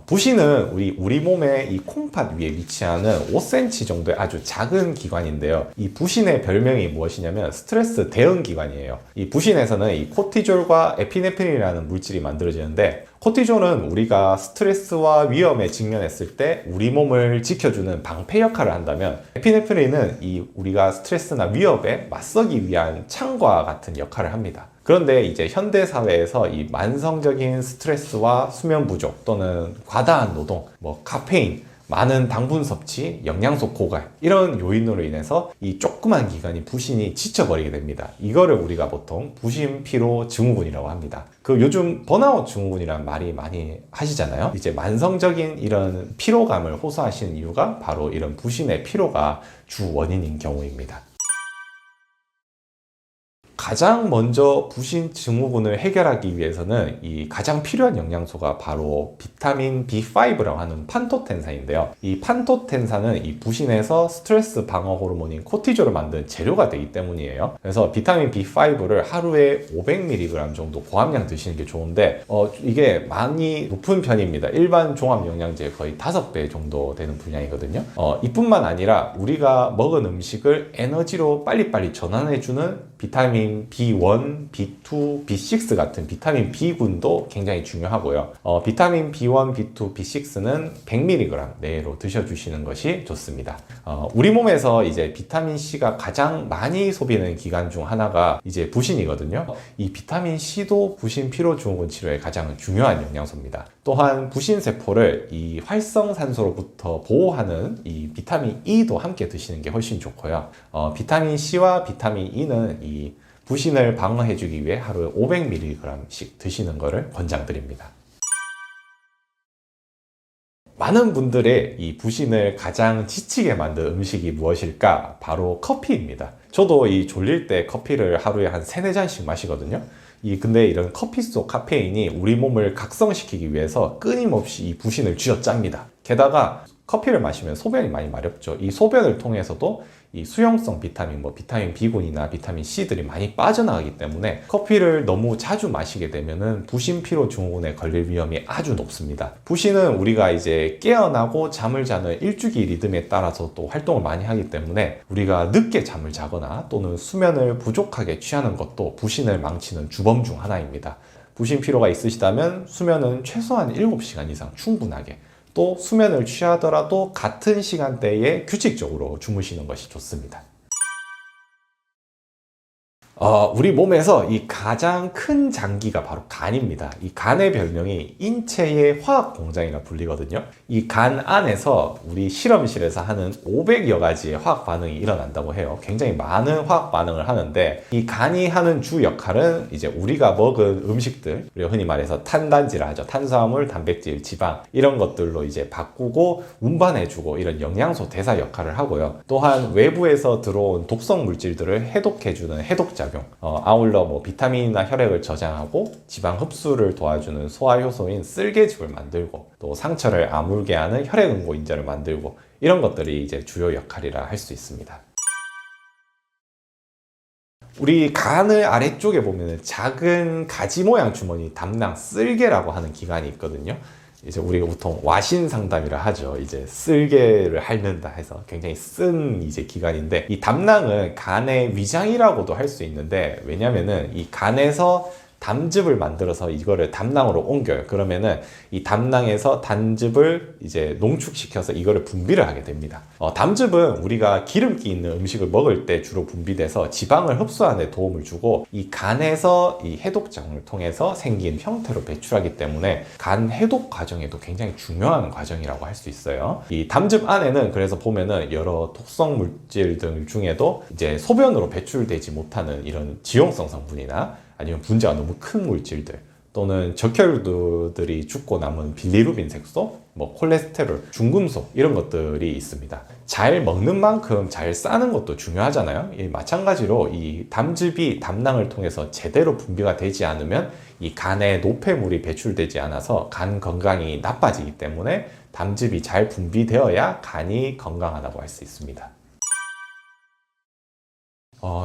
부신은 우리 몸의 이 콩팥 위에 위치하는 5cm 정도의 아주 작은 기관인데요. 이 부신의 별명이 무엇이냐면 스트레스 대응 기관이에요. 이 부신에서는 이 코티졸과 에피네프린이라는 물질이 만들어지는데, 코티졸은 우리가 스트레스와 위험에 직면했을 때 우리 몸을 지켜주는 방패 역할을 한다면, 에피네프린은 이 우리가 스트레스나 위협에 맞서기 위한 창과 같은 역할을 합니다. 그런데 이제 현대 사회에서 이 만성적인 스트레스와 수면 부족 또는 과다한 노동, 뭐 카페인, 많은 당분 섭취, 영양소 고갈 이런 요인으로 인해서 이 조그만 기관인 부신이 지쳐버리게 됩니다. 이거를 우리가 보통 부신 피로 증후군이라고 합니다. 그 요즘 번아웃 증후군이라는 말이 많이 하시잖아요. 이제 만성적인 이런 피로감을 호소하시는 이유가 바로 이런 부신의 피로가 주 원인인 경우입니다. 가장 먼저 부신 증후군을 해결하기 위해서는 이 가장 필요한 영양소가 바로 비타민 B5라고 하는 판토텐산인데요. 이 판토텐산은 이 부신에서 스트레스 방어 호르몬인 코티졸을 만든 재료가 되기 때문이에요. 그래서 비타민 B5를 하루에 500mg 정도 고함량 드시는 게 좋은데, 이게 많이 높은 편입니다. 일반 종합 영양제의 거의 5배 정도 되는 분량이거든요. 이뿐만 아니라 우리가 먹은 음식을 에너지로 빨리빨리 전환해주는 비타민 B1, B2, B6 같은 비타민 B군도 굉장히 중요하고요. 비타민 B1, B2, B6는 100mg 내로 드셔주시는 것이 좋습니다. 우리 몸에서 이제 비타민 C가 가장 많이 소비되는 기관 중 하나가 이제 부신이거든요. 이 비타민 C도 부신 피로 증후군 치료에 가장 중요한 영양소입니다. 또한 부신 세포를 이 활성산소로부터 보호하는 이 비타민 E도 함께 드시는 게 훨씬 좋고요. 비타민 C와 비타민 E는 이 부신을 방어해주기 위해 하루에 500mg씩 드시는 것을 권장드립니다. 많은 분들의 이 부신을 가장 지치게 만든 음식이 무엇일까? 바로 커피입니다. 저도 이 졸릴 때 커피를 하루에 한 3-4잔씩 마시거든요. 근데 이런 커피 속 카페인이 우리 몸을 각성시키기 위해서 끊임없이 이 부신을 쥐어짭니다. 게다가 커피를 마시면 소변이 많이 마렵죠. 이 소변을 통해서도 이 수용성 비타민, 비타민 B군이나 비타민 C들이 많이 빠져나가기 때문에 커피를 너무 자주 마시게 되면은 부신 피로 증후군에 걸릴 위험이 아주 높습니다. 부신은 우리가 이제 깨어나고 잠을 자는 일주기 리듬에 따라서 또 활동을 많이 하기 때문에 우리가 늦게 잠을 자거나 또는 수면을 부족하게 취하는 것도 부신을 망치는 주범 중 하나입니다. 부신 피로가 있으시다면 수면은 최소한 7시간 이상 충분하게, 또 수면을 취하더라도 같은 시간대에 규칙적으로 주무시는 것이 좋습니다. 우리 몸에서 이 가장 큰 장기가 바로 간입니다. 이 간의 별명이 인체의 화학 공장이라 불리거든요. 이 간 안에서 우리 실험실에서 하는 500여 가지의 화학 반응이 일어난다고 해요. 굉장히 많은 화학 반응을 하는데, 이 간이 하는 주 역할은 이제 우리가 먹은 음식들, 우리가 흔히 말해서 탄단지라 하죠. 탄수화물, 단백질, 지방 이런 것들로 이제 바꾸고 운반해주고 이런 영양소 대사 역할을 하고요. 또한 외부에서 들어온 독성 물질들을 해독해주는 해독작 작용, 아울러 뭐 비타민이나 혈액을 저장하고 지방 흡수를 도와주는 소화 효소인 쓸개즙을 만들고 또 상처를 아물게 하는 혈액 응고 인자를 만들고 이런 것들이 이제 주요 역할이라 할 수 있습니다. 우리 간을 아래쪽에 보면 작은 가지 모양 주머니 담낭 쓸개라고 하는 기관이 있거든요. 이제 우리가 보통 와신 상담이라 하죠. 이제 쓸개를 핥는다 해서 굉장히 쓴 이제 기관인데, 이 담낭은 간의 위장이라고도 할 수 있는데, 왜냐면은 이 간에서 담즙을 만들어서 이거를 담낭으로 옮겨요. 그러면은 이 담낭에서 담즙을 이제 농축시켜서 이거를 분비를 하게 됩니다. 담즙은 우리가 기름기 있는 음식을 먹을 때 주로 분비돼서 지방을 흡수하는 데 도움을 주고, 이 간에서 이 해독장을 통해서 생긴 형태로 배출하기 때문에 간 해독 과정에도 굉장히 중요한 과정이라고 할 수 있어요. 이 담즙 안에는 그래서 보면은 여러 독성 물질들 중에도 이제 소변으로 배출되지 못하는 이런 지용성 성분이나 아니면 분자가 너무 큰 물질들, 또는 적혈들이 죽고 남은 빌리루빈 색소, 뭐 콜레스테롤, 중금속 이런 것들이 있습니다. 잘 먹는 만큼 잘 싸는 것도 중요하잖아요. 마찬가지로 이 담즙이 담낭을 통해서 제대로 분비가 되지 않으면 이 간에 노폐물이 배출되지 않아서 간 건강이 나빠지기 때문에 담즙이 잘 분비되어야 간이 건강하다고 할 수 있습니다.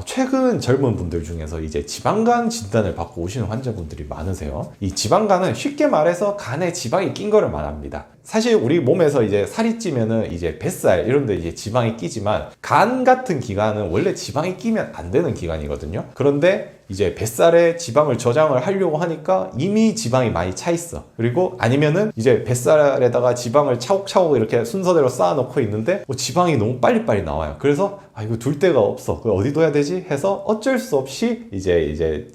최근 젊은 분들 중에서 이제 지방간 진단을 받고 오시는 환자분들이 많으세요. 이 지방간은 쉽게 말해서 간에 지방이 낀 거를 말합니다. 사실 우리 몸에서 이제 살이 찌면은 이제 뱃살 이런 데 이제 지방이 끼지만, 간 같은 기관은 원래 지방이 끼면 안 되는 기관이거든요. 그런데 이제 뱃살에 지방을 저장을 하려고 하니까 이미 지방이 많이 차 있어. 그리고 아니면은 이제 뱃살에다가 지방을 차곡차곡 이렇게 순서대로 쌓아 놓고 있는데 지방이 너무 빨리빨리 나와요. 그래서 이거 둘 데가 없어. 그걸 어디 둬야 되지? 해서 어쩔 수 없이 이제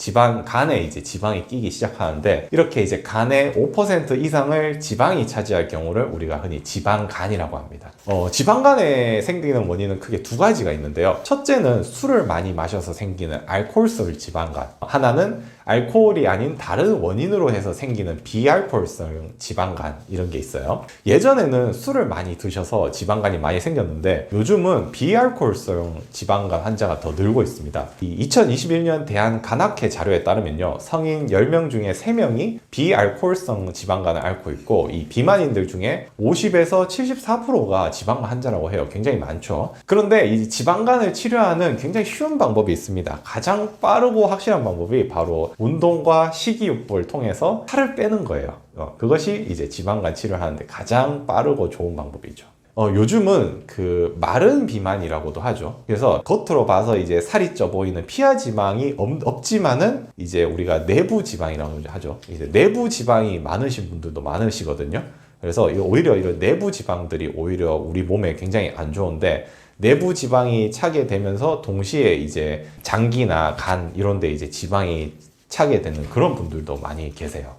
간에 이제 지방이 끼기 시작하는데, 이렇게 이제 간의 5% 이상을 지방이 차지할 경우를 우리가 흔히 지방간이라고 합니다. 지방간에 생기는 원인은 크게 두 가지가 있는데요. 첫째는 술을 많이 마셔서 생기는 알코올성 지방간, 하나는 알코올이 아닌 다른 원인으로 해서 생기는 비알코올성 지방간, 이런 게 있어요. 예전에는 술을 많이 드셔서 지방간이 많이 생겼는데, 요즘은 비알코올성 지방간 환자가 더 늘고 있습니다. 이 2021년 대한간학회 자료에 따르면요, 성인 10명 중에 3명이 비알코올성 지방간을 앓고 있고, 이 비만인들 중에 50에서 74%가 지방간 환자라고 해요. 굉장히 많죠. 그런데 이 지방간을 치료하는 굉장히 쉬운 방법이 있습니다. 가장 빠르고 확실한 방법이 바로 운동과 식이요법을 통해서 살을 빼는 거예요. 그것이 이제 지방간 치료를 하는데 가장 빠르고 좋은 방법이죠. 요즘은 그 마른 비만이라고도 하죠. 그래서 겉으로 봐서 이제 살이 쪄 보이는 피하 지방이 없지만은 이제 우리가 내부 지방이라고 하죠. 이제 내부 지방이 많으신 분들도 많으시거든요. 그래서 오히려 이런 내부 지방들이 오히려 우리 몸에 굉장히 안 좋은데, 내부 지방이 차게 되면서 동시에 이제 장기나 간 이런 데 이제 지방이 차게 되는 그런 분들도 많이 계세요.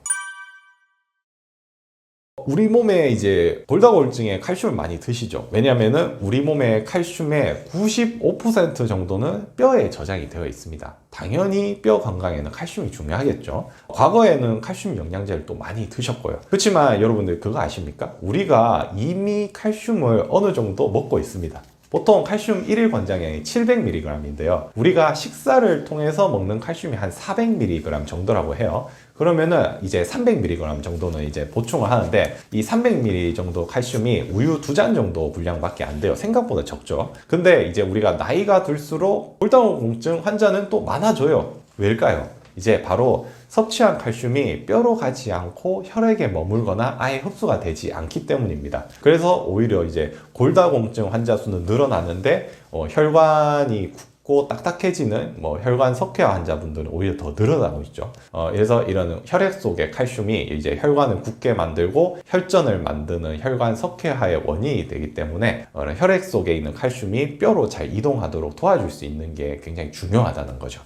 우리 몸에 이제 골다공증에 칼슘을 많이 드시죠. 왜냐면은 우리 몸의 칼슘의 95% 정도는 뼈에 저장이 되어 있습니다. 당연히 뼈 건강에는 칼슘이 중요하겠죠. 과거에는 칼슘 영양제를 또 많이 드셨고요. 그렇지만 여러분들 그거 아십니까? 우리가 이미 칼슘을 어느 정도 먹고 있습니다. 보통 칼슘 1일 권장량이 700mg인데요. 우리가 식사를 통해서 먹는 칼슘이 한 400mg 정도라고 해요. 그러면은 이제 300mg 정도는 이제 보충을 하는데, 이 300mg 정도 칼슘이 우유 2잔 정도 분량밖에 안 돼요. 생각보다 적죠. 근데 이제 우리가 나이가 들수록 골다공증 환자는 또 많아져요. 왜일까요? 이제 바로 섭취한 칼슘이 뼈로 가지 않고 혈액에 머물거나 아예 흡수가 되지 않기 때문입니다. 그래서 오히려 이제 골다공증 환자 수는 늘어나는데, 혈관이 굳고 딱딱해지는 혈관 석회화 환자분들은 오히려 더 늘어나고 있죠. 그래서 이런 혈액 속의 칼슘이 이제 혈관을 굳게 만들고 혈전을 만드는 혈관 석회화의 원인이 되기 때문에 혈액 속에 있는 칼슘이 뼈로 잘 이동하도록 도와줄 수 있는 게 굉장히 중요하다는 거죠.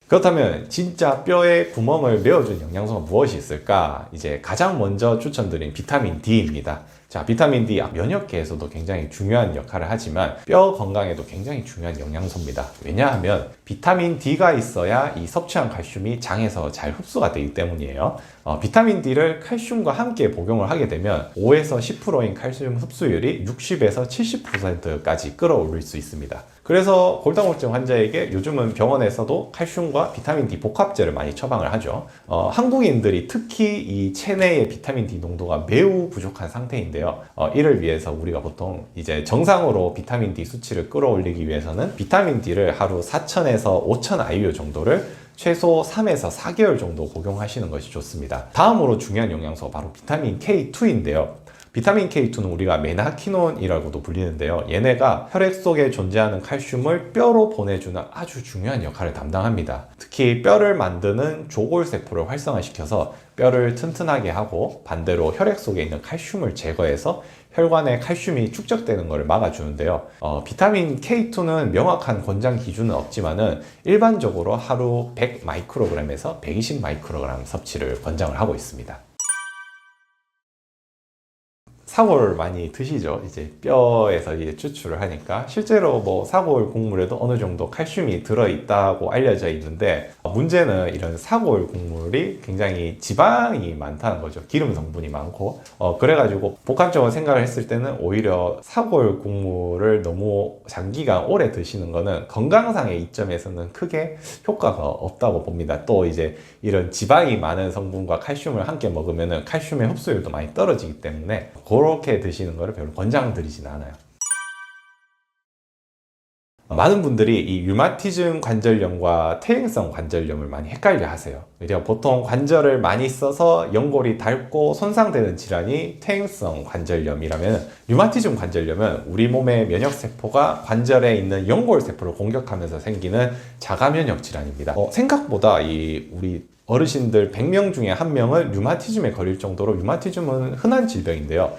그렇다면 진짜 뼈에 구멍을 메워준 영양소가 무엇이 있을까? 이제 가장 먼저 추천드린 비타민 D입니다. 자, 비타민 D 면역계에서도 굉장히 중요한 역할을 하지만 뼈 건강에도 굉장히 중요한 영양소입니다. 왜냐하면 비타민 D가 있어야 이 섭취한 칼슘이 장에서 잘 흡수가 되기 때문이에요. 비타민 D를 칼슘과 함께 복용을 하게 되면 5에서 10%인 칼슘 흡수율이 60에서 70%까지 끌어올릴 수 있습니다. 그래서 골다공증 환자에게 요즘은 병원에서도 칼슘과 비타민 D 복합제를 많이 처방을 하죠. 한국인들이 특히 이 체내의 비타민 D 농도가 매우 부족한 상태인데요. 이를 위해서 우리가 보통 이제 정상으로 비타민 D 수치를 끌어올리기 위해서는 비타민 D를 하루 4,000에서 5,000 IU 정도를 최소 3에서 4개월 정도 복용하시는 것이 좋습니다. 다음으로 중요한 영양소 바로 비타민 K2인데요. 비타민 K2는 우리가 메나키논이라고도 불리는데요. 얘네가 혈액 속에 존재하는 칼슘을 뼈로 보내주는 아주 중요한 역할을 담당합니다. 특히 뼈를 만드는 조골세포를 활성화시켜서 뼈를 튼튼하게 하고 반대로 혈액 속에 있는 칼슘을 제거해서 혈관에 칼슘이 축적되는 것을 막아주는데요. 비타민 K2는 명확한 권장 기준은 없지만은 일반적으로 하루 100 마이크로그램에서 120 마이크로그램 섭취를 권장을 하고 있습니다. 사골 많이 드시죠? 이제 뼈에서 이제 추출을 하니까 실제로 뭐 사골 국물에도 어느 정도 칼슘이 들어있다고 알려져 있는데 문제는 이런 사골 국물이 굉장히 지방이 많다는 거죠. 기름 성분이 많고 그래가지고 복합적으로 생각을 했을 때는 오히려 사골 국물을 너무 장기간 오래 드시는 거는 건강상의 이점에서는 크게 효과가 없다고 봅니다. 또 이제 이런 지방이 많은 성분과 칼슘을 함께 먹으면 칼슘의 흡수율도 많이 떨어지기 때문에 그렇게 드시는 거를 별로 권장드리진 않아요. 많은 분들이 이 류마티즘 관절염과 퇴행성 관절염을 많이 헷갈려 하세요. 우리가 보통 관절을 많이 써서 연골이 닳고 손상되는 질환이 퇴행성 관절염이라면 류마티즘 관절염은 우리 몸의 면역세포가 관절에 있는 연골세포를 공격하면서 생기는 자가면역 질환입니다. 생각보다 우리 어르신들 100명 중에 1명은 류마티즘에 걸릴 정도로 류마티즘은 흔한 질병인데요.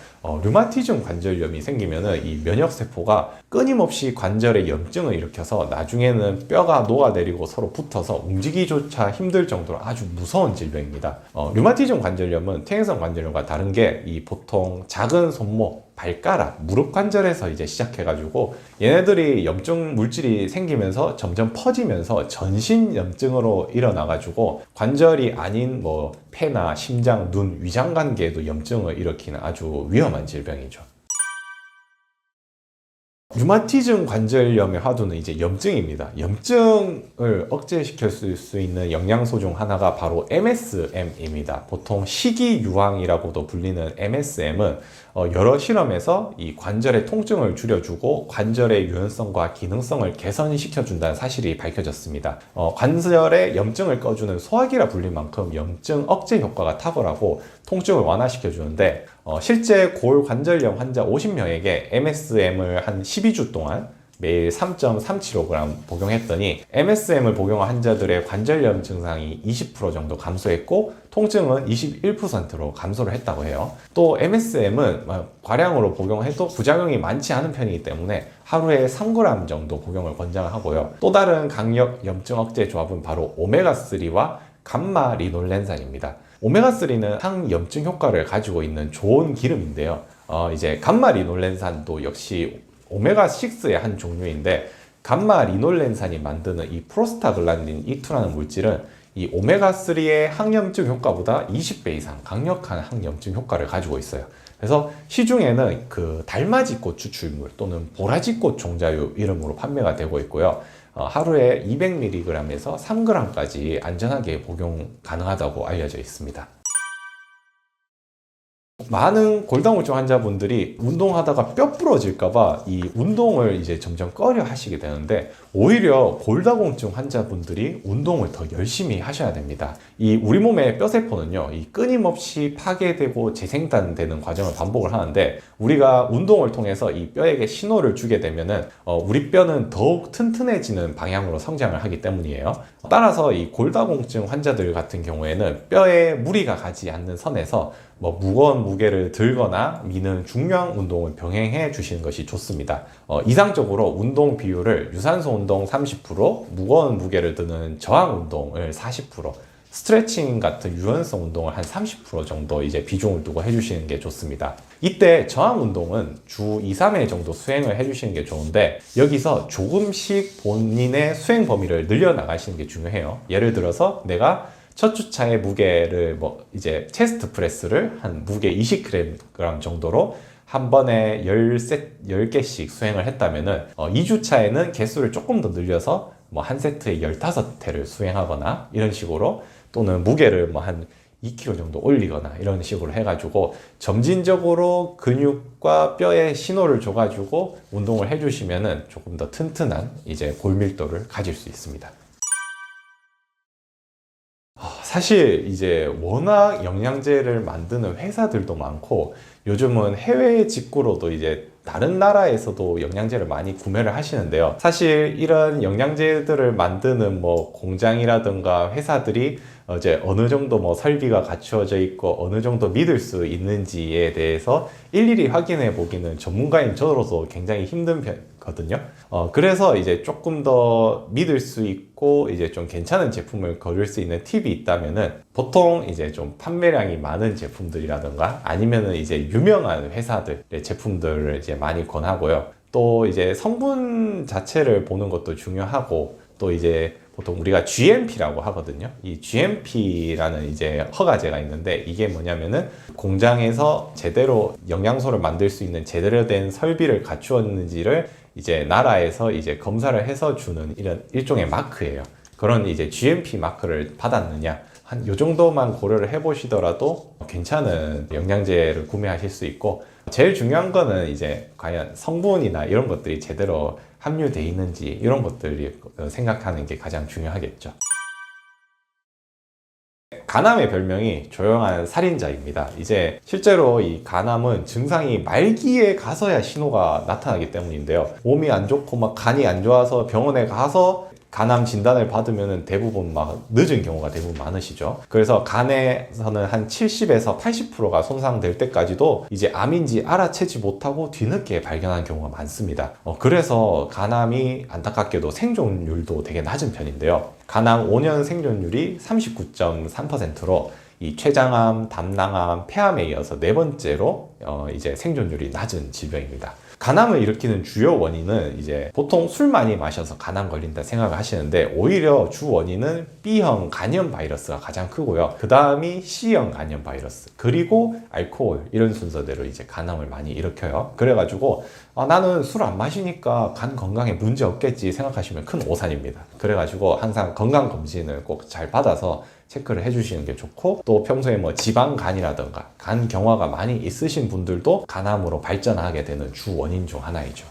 류마티즘 관절염이 생기면은 이 면역세포가 끊임없이 관절에 염증을 일으켜서 나중에는 뼈가 녹아내리고 서로 붙어서 움직이기조차 힘들 정도로 아주 무서운 질병입니다. 류마티즘 관절염은 퇴행성 관절염과 다른 게 이 보통 작은 손목, 발가락, 무릎 관절에서 이제 시작해가지고 얘네들이 염증 물질이 생기면서 점점 퍼지면서 전신 염증으로 일어나가지고 관절이 아닌 뭐 폐나 심장, 눈, 위장 관계에도 염증을 일으키는 아주 위험한 질병이죠. 류마티즘 관절염의 화두는 이제 염증입니다. 염증을 억제시킬 수 있는 영양소 중 하나가 바로 MSM입니다. 보통 식이유황이라고도 불리는 MSM은 여러 실험에서 이 관절의 통증을 줄여주고 관절의 유연성과 기능성을 개선시켜준다는 사실이 밝혀졌습니다. 관절의 염증을 꺼주는 소화기라 불릴 만큼 염증 억제 효과가 탁월하고 통증을 완화시켜주는데 실제 골관절염 환자 50명에게 MSM을 한 12주 동안 매일 3.375g 복용했더니 MSM을 복용한 환자들의 관절염 증상이 20% 정도 감소했고 통증은 21%로 감소를 했다고 해요. 또 MSM은 과량으로 복용해도 부작용이 많지 않은 편이기 때문에 하루에 3g 정도 복용을 권장을 하고요. 또 다른 강력 염증 억제 조합은 바로 오메가3와 감마 리놀렌산입니다. 오메가3는 항염증 효과를 가지고 있는 좋은 기름인데요. 이제 감마 리놀렌산도 역시 오메가6의 한 종류인데 감마 리놀렌산이 만드는 이 프로스타글란딘 E2라는 물질은 이 오메가3의 항염증 효과보다 20배 이상 강력한 항염증 효과를 가지고 있어요. 그래서 시중에는 그 달맞이꽃 추출물 또는 보라지꽃 종자유 이름으로 판매가 되고 있고요. 하루에 200mg에서 3g까지 안전하게 복용 가능하다고 알려져 있습니다. 많은 골다공증 환자분들이 운동하다가 뼈 부러질까봐 이 운동을 이제 점점 꺼려 하시게 되는데 오히려 골다공증 환자분들이 운동을 더 열심히 하셔야 됩니다. 이 우리 몸의 뼈세포는요, 이 끊임없이 파괴되고 재생산되는 과정을 반복을 하는데 우리가 운동을 통해서 이 뼈에게 신호를 주게 되면은 우리 뼈는 더욱 튼튼해지는 방향으로 성장을 하기 때문이에요. 따라서 이 골다공증 환자들 같은 경우에는 뼈에 무리가 가지 않는 선에서 무거운 무게를 들거나 미는 중량 운동을 병행해 주시는 것이 좋습니다. 이상적으로 운동 비율을 유산소 운동 30%, 무거운 무게를 드는 저항 운동을 40%, 스트레칭 같은 유연성 운동을 한 30% 정도 이제 비중을 두고 해주시는 게 좋습니다. 이때 저항 운동은 주 2, 3회 정도 수행을 해주시는 게 좋은데 여기서 조금씩 본인의 수행 범위를 늘려나가시는 게 중요해요. 예를 들어서 내가 첫 주차의 무게를 이제 체스트 프레스를 한 무게 20g 정도로 한 번에 10개씩 수행을 했다면은 2주차에는 개수를 조금 더 늘려서 뭐 한 세트에 15회를 수행하거나 이런 식으로, 또는 무게를 뭐 한 2kg 정도 올리거나 이런 식으로 해가지고 점진적으로 근육과 뼈에 신호를 줘가지고 운동을 해주시면은 조금 더 튼튼한 이제 골밀도를 가질 수 있습니다. 사실 이제 워낙 영양제를 만드는 회사들도 많고, 요즘은 해외 직구로도 이제 다른 나라에서도 영양제를 많이 구매를 하시는데요. 사실 이런 영양제들을 만드는 뭐 공장이라든가 회사들이 이제 어느 정도 뭐 설비가 갖추어져 있고 어느 정도 믿을 수 있는지에 대해서 일일이 확인해 보기는 전문가인 저로서 굉장히 힘든 편이거든요. 그래서 이제 조금 더 믿을 수 있고 이제 좀 괜찮은 제품을 고를 수 있는 팁이 있다면은, 보통 이제 좀 판매량이 많은 제품들이라든가 아니면은 이제 유명한 회사들의 제품들을 이제 많이 권하고요. 또 이제 성분 자체를 보는 것도 중요하고, 또 이제 보통 우리가 GMP라고 하거든요. 이 GMP라는 이제 허가제가 있는데, 이게 뭐냐면은 공장에서 제대로 영양소를 만들 수 있는 제대로 된 설비를 갖추었는지를 이제 나라에서 이제 검사를 해서 주는 이런 일종의 마크예요. 그런 이제 GMP 마크를 받았느냐, 한 요 정도만 고려를 해보시더라도 괜찮은 영양제를 구매하실 수 있고, 제일 중요한 거는 이제 과연 성분이나 이런 것들이 제대로 함유되어 있는지, 이런 것들이 생각하는 게 가장 중요하겠죠. 간암의 별명이 조용한 살인자입니다. 이제 실제로 이 간암은 증상이 말기에 가서야 신호가 나타나기 때문인데요. 몸이 안 좋고 막 간이 안 좋아서 병원에 가서 간암 진단을 받으면 대부분 막 늦은 경우가 대부분 많으시죠. 그래서 간에서는 한 70에서 80%가 손상될 때까지도 이제 암인지 알아채지 못하고 뒤늦게 발견하는 경우가 많습니다. 그래서 간암이 안타깝게도 생존율도 되게 낮은 편인데요. 간암 5년 생존율이 39.3%로 이 췌장암, 담낭암, 폐암에 이어서 네 번째로 이제 생존율이 낮은 질병입니다. 간암을 일으키는 주요 원인은 이제 보통 술 많이 마셔서 간암 걸린다 생각을 하시는데, 오히려 주 원인은 B형 간염 바이러스가 가장 크고요. 그 다음이 C형 간염 바이러스, 그리고 알코올, 이런 순서대로 이제 간암을 많이 일으켜요. 그래가지고 나는 술 안 마시니까 간 건강에 문제 없겠지 생각하시면 큰 오산입니다. 그래가지고 항상 건강검진을 꼭 잘 받아서 체크를 해주시는 게 좋고, 또 평소에 뭐 지방간이라든가 간 경화가 많이 있으신 분들도 간암으로 발전하게 되는 주 원인 중 하나이죠.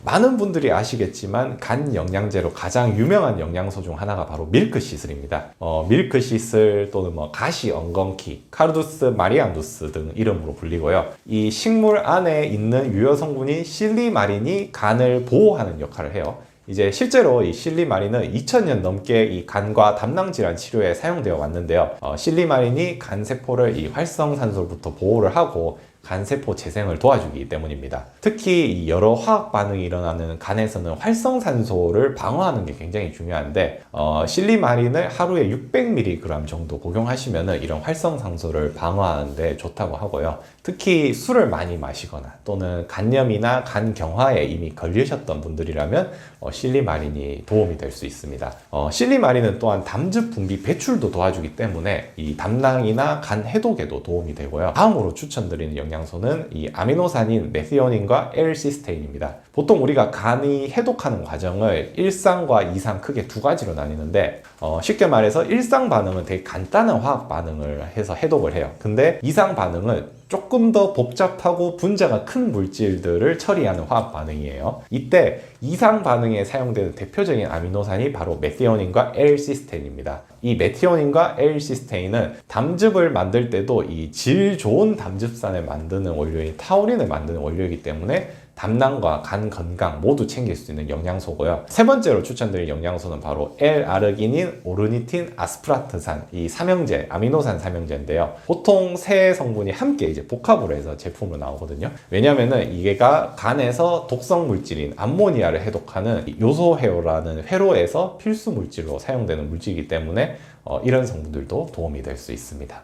많은 분들이 아시겠지만 간 영양제로 가장 유명한 영양소 중 하나가 바로 밀크시슬입니다. 밀크시슬 또는 뭐 가시 엉겅퀴, 카르두스 마리안두스 등 이름으로 불리고요. 이 식물 안에 있는 유효 성분인 실리마린이 간을 보호하는 역할을 해요. 이제 실제로 이 실리마린은 2000년 넘게 이 간과 담낭 질환 치료에 사용되어 왔는데요. 실리마린이 간 세포를 이 활성산소로부터 보호를 하고 간세포 재생을 도와주기 때문입니다. 특히 이 여러 화학 반응이 일어나는 간에서는 활성산소를 방어하는 게 굉장히 중요한데, 실리마린을 하루에 600mg 정도 복용하시면 이런 활성산소를 방어하는 데 좋다고 하고요. 특히 술을 많이 마시거나 또는 간염이나 간 경화에 이미 걸리셨던 분들이라면 실리마린이 도움이 될 수 있습니다. 실리마린은 또한 담즙 분비 배출도 도와주기 때문에 이 담낭이나 간 해독에도 도움이 되고요. 다음으로 추천드리는 영양소는 이 아미노산인 메티오닌과 L시스테인입니다. 보통 우리가 간이 해독하는 과정을 1상과 2상 크게 두 가지로 나뉘는데, 쉽게 말해서 1상 반응은 되게 간단한 화학 반응을 해서 해독을 해요. 근데 2상 반응은 조금 더 복잡하고 분자가 큰 물질들을 처리하는 화학 반응이에요. 이때 2상 반응에 사용되는 대표적인 아미노산이 바로 메티오닌과 L시스테인입니다. 이 메티오닌과 L시스테인은 담즙을 만들 때도 이 질 좋은 담즙산을 만드는 원료인 타우린을 만드는 원료이기 때문에 담낭과 간 건강 모두 챙길 수 있는 영양소고요. 세 번째로 추천드릴 영양소는 바로 L아르기닌, 오르니틴, 아스프라트산, 이 삼형제, 아미노산 삼형제인데요. 보통 세 성분이 함께 이제 복합으로 해서 제품으로 나오거든요. 왜냐면은 이게가 간에서 독성 물질인 암모니아를 해독하는 요소회로라는 회로에서 필수 물질로 사용되는 물질이기 때문에 이런 성분들도 도움이 될 수 있습니다.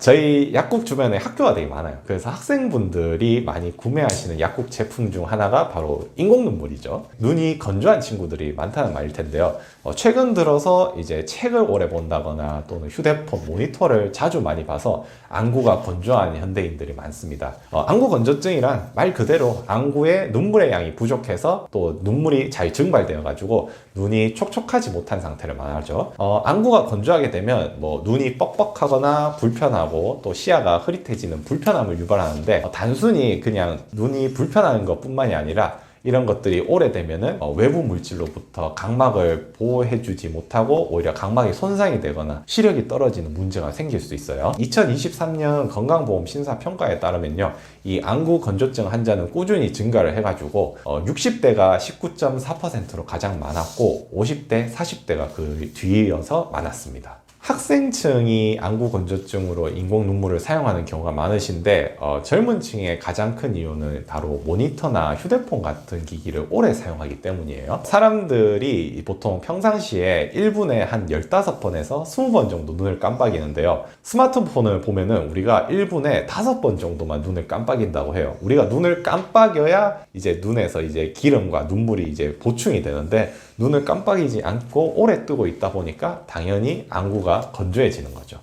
저희 약국 주변에 학교가 되게 많아요. 그래서 학생분들이 많이 구매하시는 약국 제품 중 하나가 바로 인공 눈물이죠. 눈이 건조한 친구들이 많다는 말일 텐데요. 최근 들어서 이제 책을 오래 본다거나 또는 휴대폰 모니터를 자주 많이 봐서 안구가 건조한 현대인들이 많습니다. 안구 건조증이란 말 그대로 안구에 눈물의 양이 부족해서 또 눈물이 잘 증발되어 가지고 눈이 촉촉하지 못한 상태를 말하죠. 안구가 건조하게 되면 뭐 눈이 뻑뻑하거나 불편하고 또 시야가 흐릿해지는 불편함을 유발하는데 단순히 그냥 눈이 불편한 것뿐만이 아니라 이런 것들이 오래되면은 외부 물질로부터 각막을 보호해주지 못하고 오히려 각막이 손상이 되거나 시력이 떨어지는 문제가 생길 수 있어요. 2023년 건강보험 심사평가에 따르면요, 이 안구 건조증 환자는 꾸준히 증가를 해가지고 60대가 19.4%로 가장 많았고 50대, 40대가 그 뒤이어서 많았습니다. 학생층이 안구 건조증으로 인공 눈물을 사용하는 경우가 많으신데 젊은 층의 가장 큰 이유는 바로 모니터나 휴대폰 같은 기기를 오래 사용하기 때문이에요. 사람들이 보통 평상시에 1분에 한 15번에서 20번 정도 눈을 깜빡이는데요. 스마트폰을 보면은 우리가 1분에 5번 정도만 눈을 깜빡인다고 해요. 우리가 눈을 깜빡여야 이제 눈에서 이제 기름과 눈물이 이제 보충이 되는데 눈을 깜빡이지 않고 오래 뜨고 있다 보니까 당연히 안구가 건조해지는 거죠.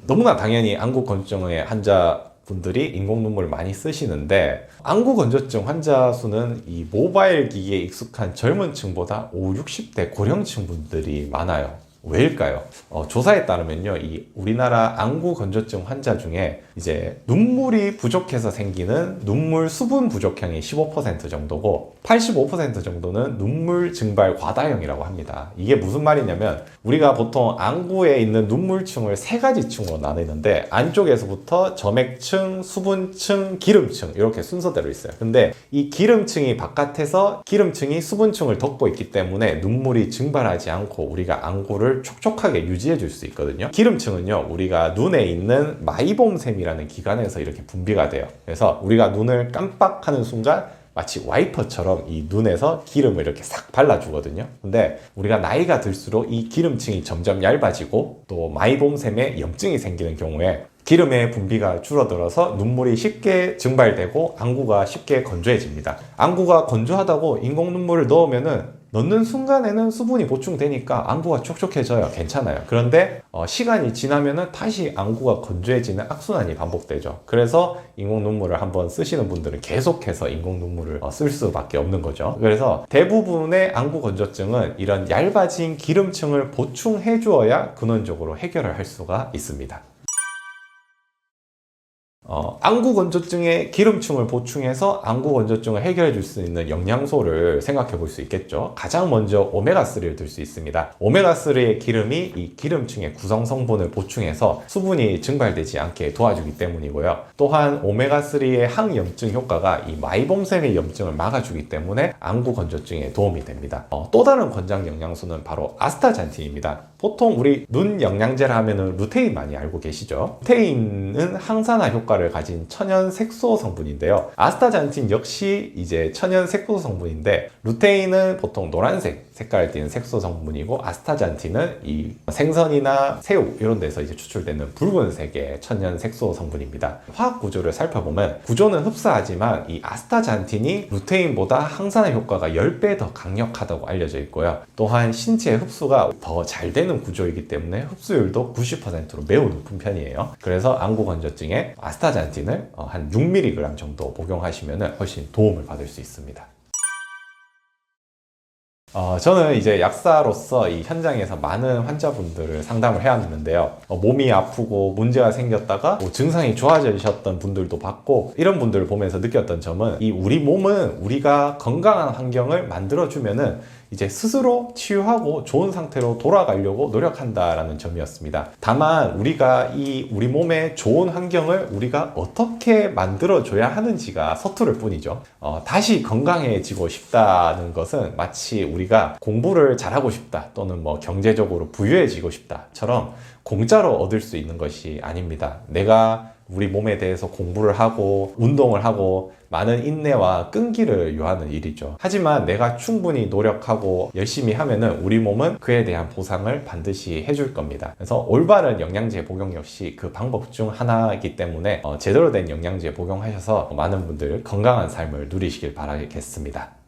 너무나 당연히 안구 건조증의 환자분들이 인공 눈물을 많이 쓰시는데 안구 건조증 환자 수는 이 모바일 기기에 익숙한 젊은 층보다 50, 60대 고령층 분들이 많아요. 왜일까요? 조사에 따르면요, 이 우리나라 안구 건조증 환자 중에 이제 눈물이 부족해서 생기는 눈물 수분 부족형이 15% 정도고 85% 정도는 눈물 증발 과다형이라고 합니다. 이게 무슨 말이냐면 우리가 보통 안구에 있는 눈물층을 세 가지 층으로 나누는데 안쪽에서부터 점액층, 수분층, 기름층 이렇게 순서대로 있어요. 근데 이 기름층이 바깥에서 기름층이 수분층을 덮고 있기 때문에 눈물이 증발하지 않고 우리가 안구를 촉촉하게 유지해 줄 수 있거든요. 기름층은요, 우리가 눈에 있는 마이봄샘이라는 기관에서 이렇게 분비가 돼요. 그래서 우리가 눈을 깜빡하는 순간 마치 와이퍼처럼 이 눈에서 기름을 이렇게 싹 발라주거든요. 근데 우리가 나이가 들수록 이 기름층이 점점 얇아지고 또 마이봄샘에 염증이 생기는 경우에 기름의 분비가 줄어들어서 눈물이 쉽게 증발되고 안구가 쉽게 건조해집니다. 안구가 건조하다고 인공 눈물을 넣는 순간에는 수분이 보충되니까 안구가 촉촉해져요. 괜찮아요. 그런데 시간이 지나면은 다시 안구가 건조해지는 악순환이 반복되죠. 그래서 인공 눈물을 한번 쓰시는 분들은 계속해서 인공 눈물을 쓸 수밖에 없는 거죠. 그래서 대부분의 안구 건조증은 이런 얇아진 기름층을 보충해 주어야 근원적으로 해결을 할 수가 있습니다. 안구 건조증의 기름층을 보충해서 안구 건조증을 해결해 줄 수 있는 영양소를 생각해 볼 수 있겠죠. 가장 먼저 오메가3를 들 수 있습니다. 오메가3의 기름이 이 기름층의 구성 성분을 보충해서 수분이 증발되지 않게 도와주기 때문이고요. 또한 오메가3의 항염증 효과가 이 마이봄샘의 염증을 막아주기 때문에 안구 건조증에 도움이 됩니다. 또 다른 권장 영양소는 바로 아스타잔틴입니다. 보통 우리 눈 영양제를 하면은 루테인 많이 알고 계시죠? 루테인은 항산화 효과를 가진 천연 색소 성분인데요. 아스타잔틴 역시 이제 천연 색소 성분인데 루테인은 보통 노란색 색깔을 띠는 색소 성분이고 아스타잔틴은 이 생선이나 새우 이런 데서 이제 추출되는 붉은색의 천연 색소 성분입니다. 화학 구조를 살펴보면 구조는 흡사하지만 이 아스타잔틴이 루테인보다 항산화 효과가 10배 더 강력하다고 알려져 있고요. 또한 신체 흡수가 더 잘 되는 구조이기 때문에 흡수율도 90%로 매우 높은 편이에요. 그래서 안구 건조증에 아스타잔틴을 한 6mg 정도 복용하시면 훨씬 도움을 받을 수 있습니다. 저는 이제 약사로서 이 현장에서 많은 환자분들을 상담을 해왔는데요. 몸이 아프고 문제가 생겼다가 증상이 좋아지셨던 분들도 봤고, 이런 분들을 보면서 느꼈던 점은 이 우리 몸은 우리가 건강한 환경을 만들어주면은 이제 스스로 치유하고 좋은 상태로 돌아가려고 노력한다라는 점이었습니다. 다만 우리가 우리 몸의 좋은 환경을 우리가 어떻게 만들어줘야 하는지가 서투를 뿐이죠. 다시 건강해지고 싶다는 것은 마치 우리가 공부를 잘하고 싶다 또는 뭐 경제적으로 부유해지고 싶다처럼 공짜로 얻을 수 있는 것이 아닙니다. 내가 우리 몸에 대해서 공부를 하고 운동을 하고 많은 인내와 끈기를 요하는 일이죠. 하지만 내가 충분히 노력하고 열심히 하면은 우리 몸은 그에 대한 보상을 반드시 해줄 겁니다. 그래서 올바른 영양제 복용 역시 그 방법 중 하나이기 때문에 제대로 된 영양제 복용하셔서 많은 분들 건강한 삶을 누리시길 바라겠습니다.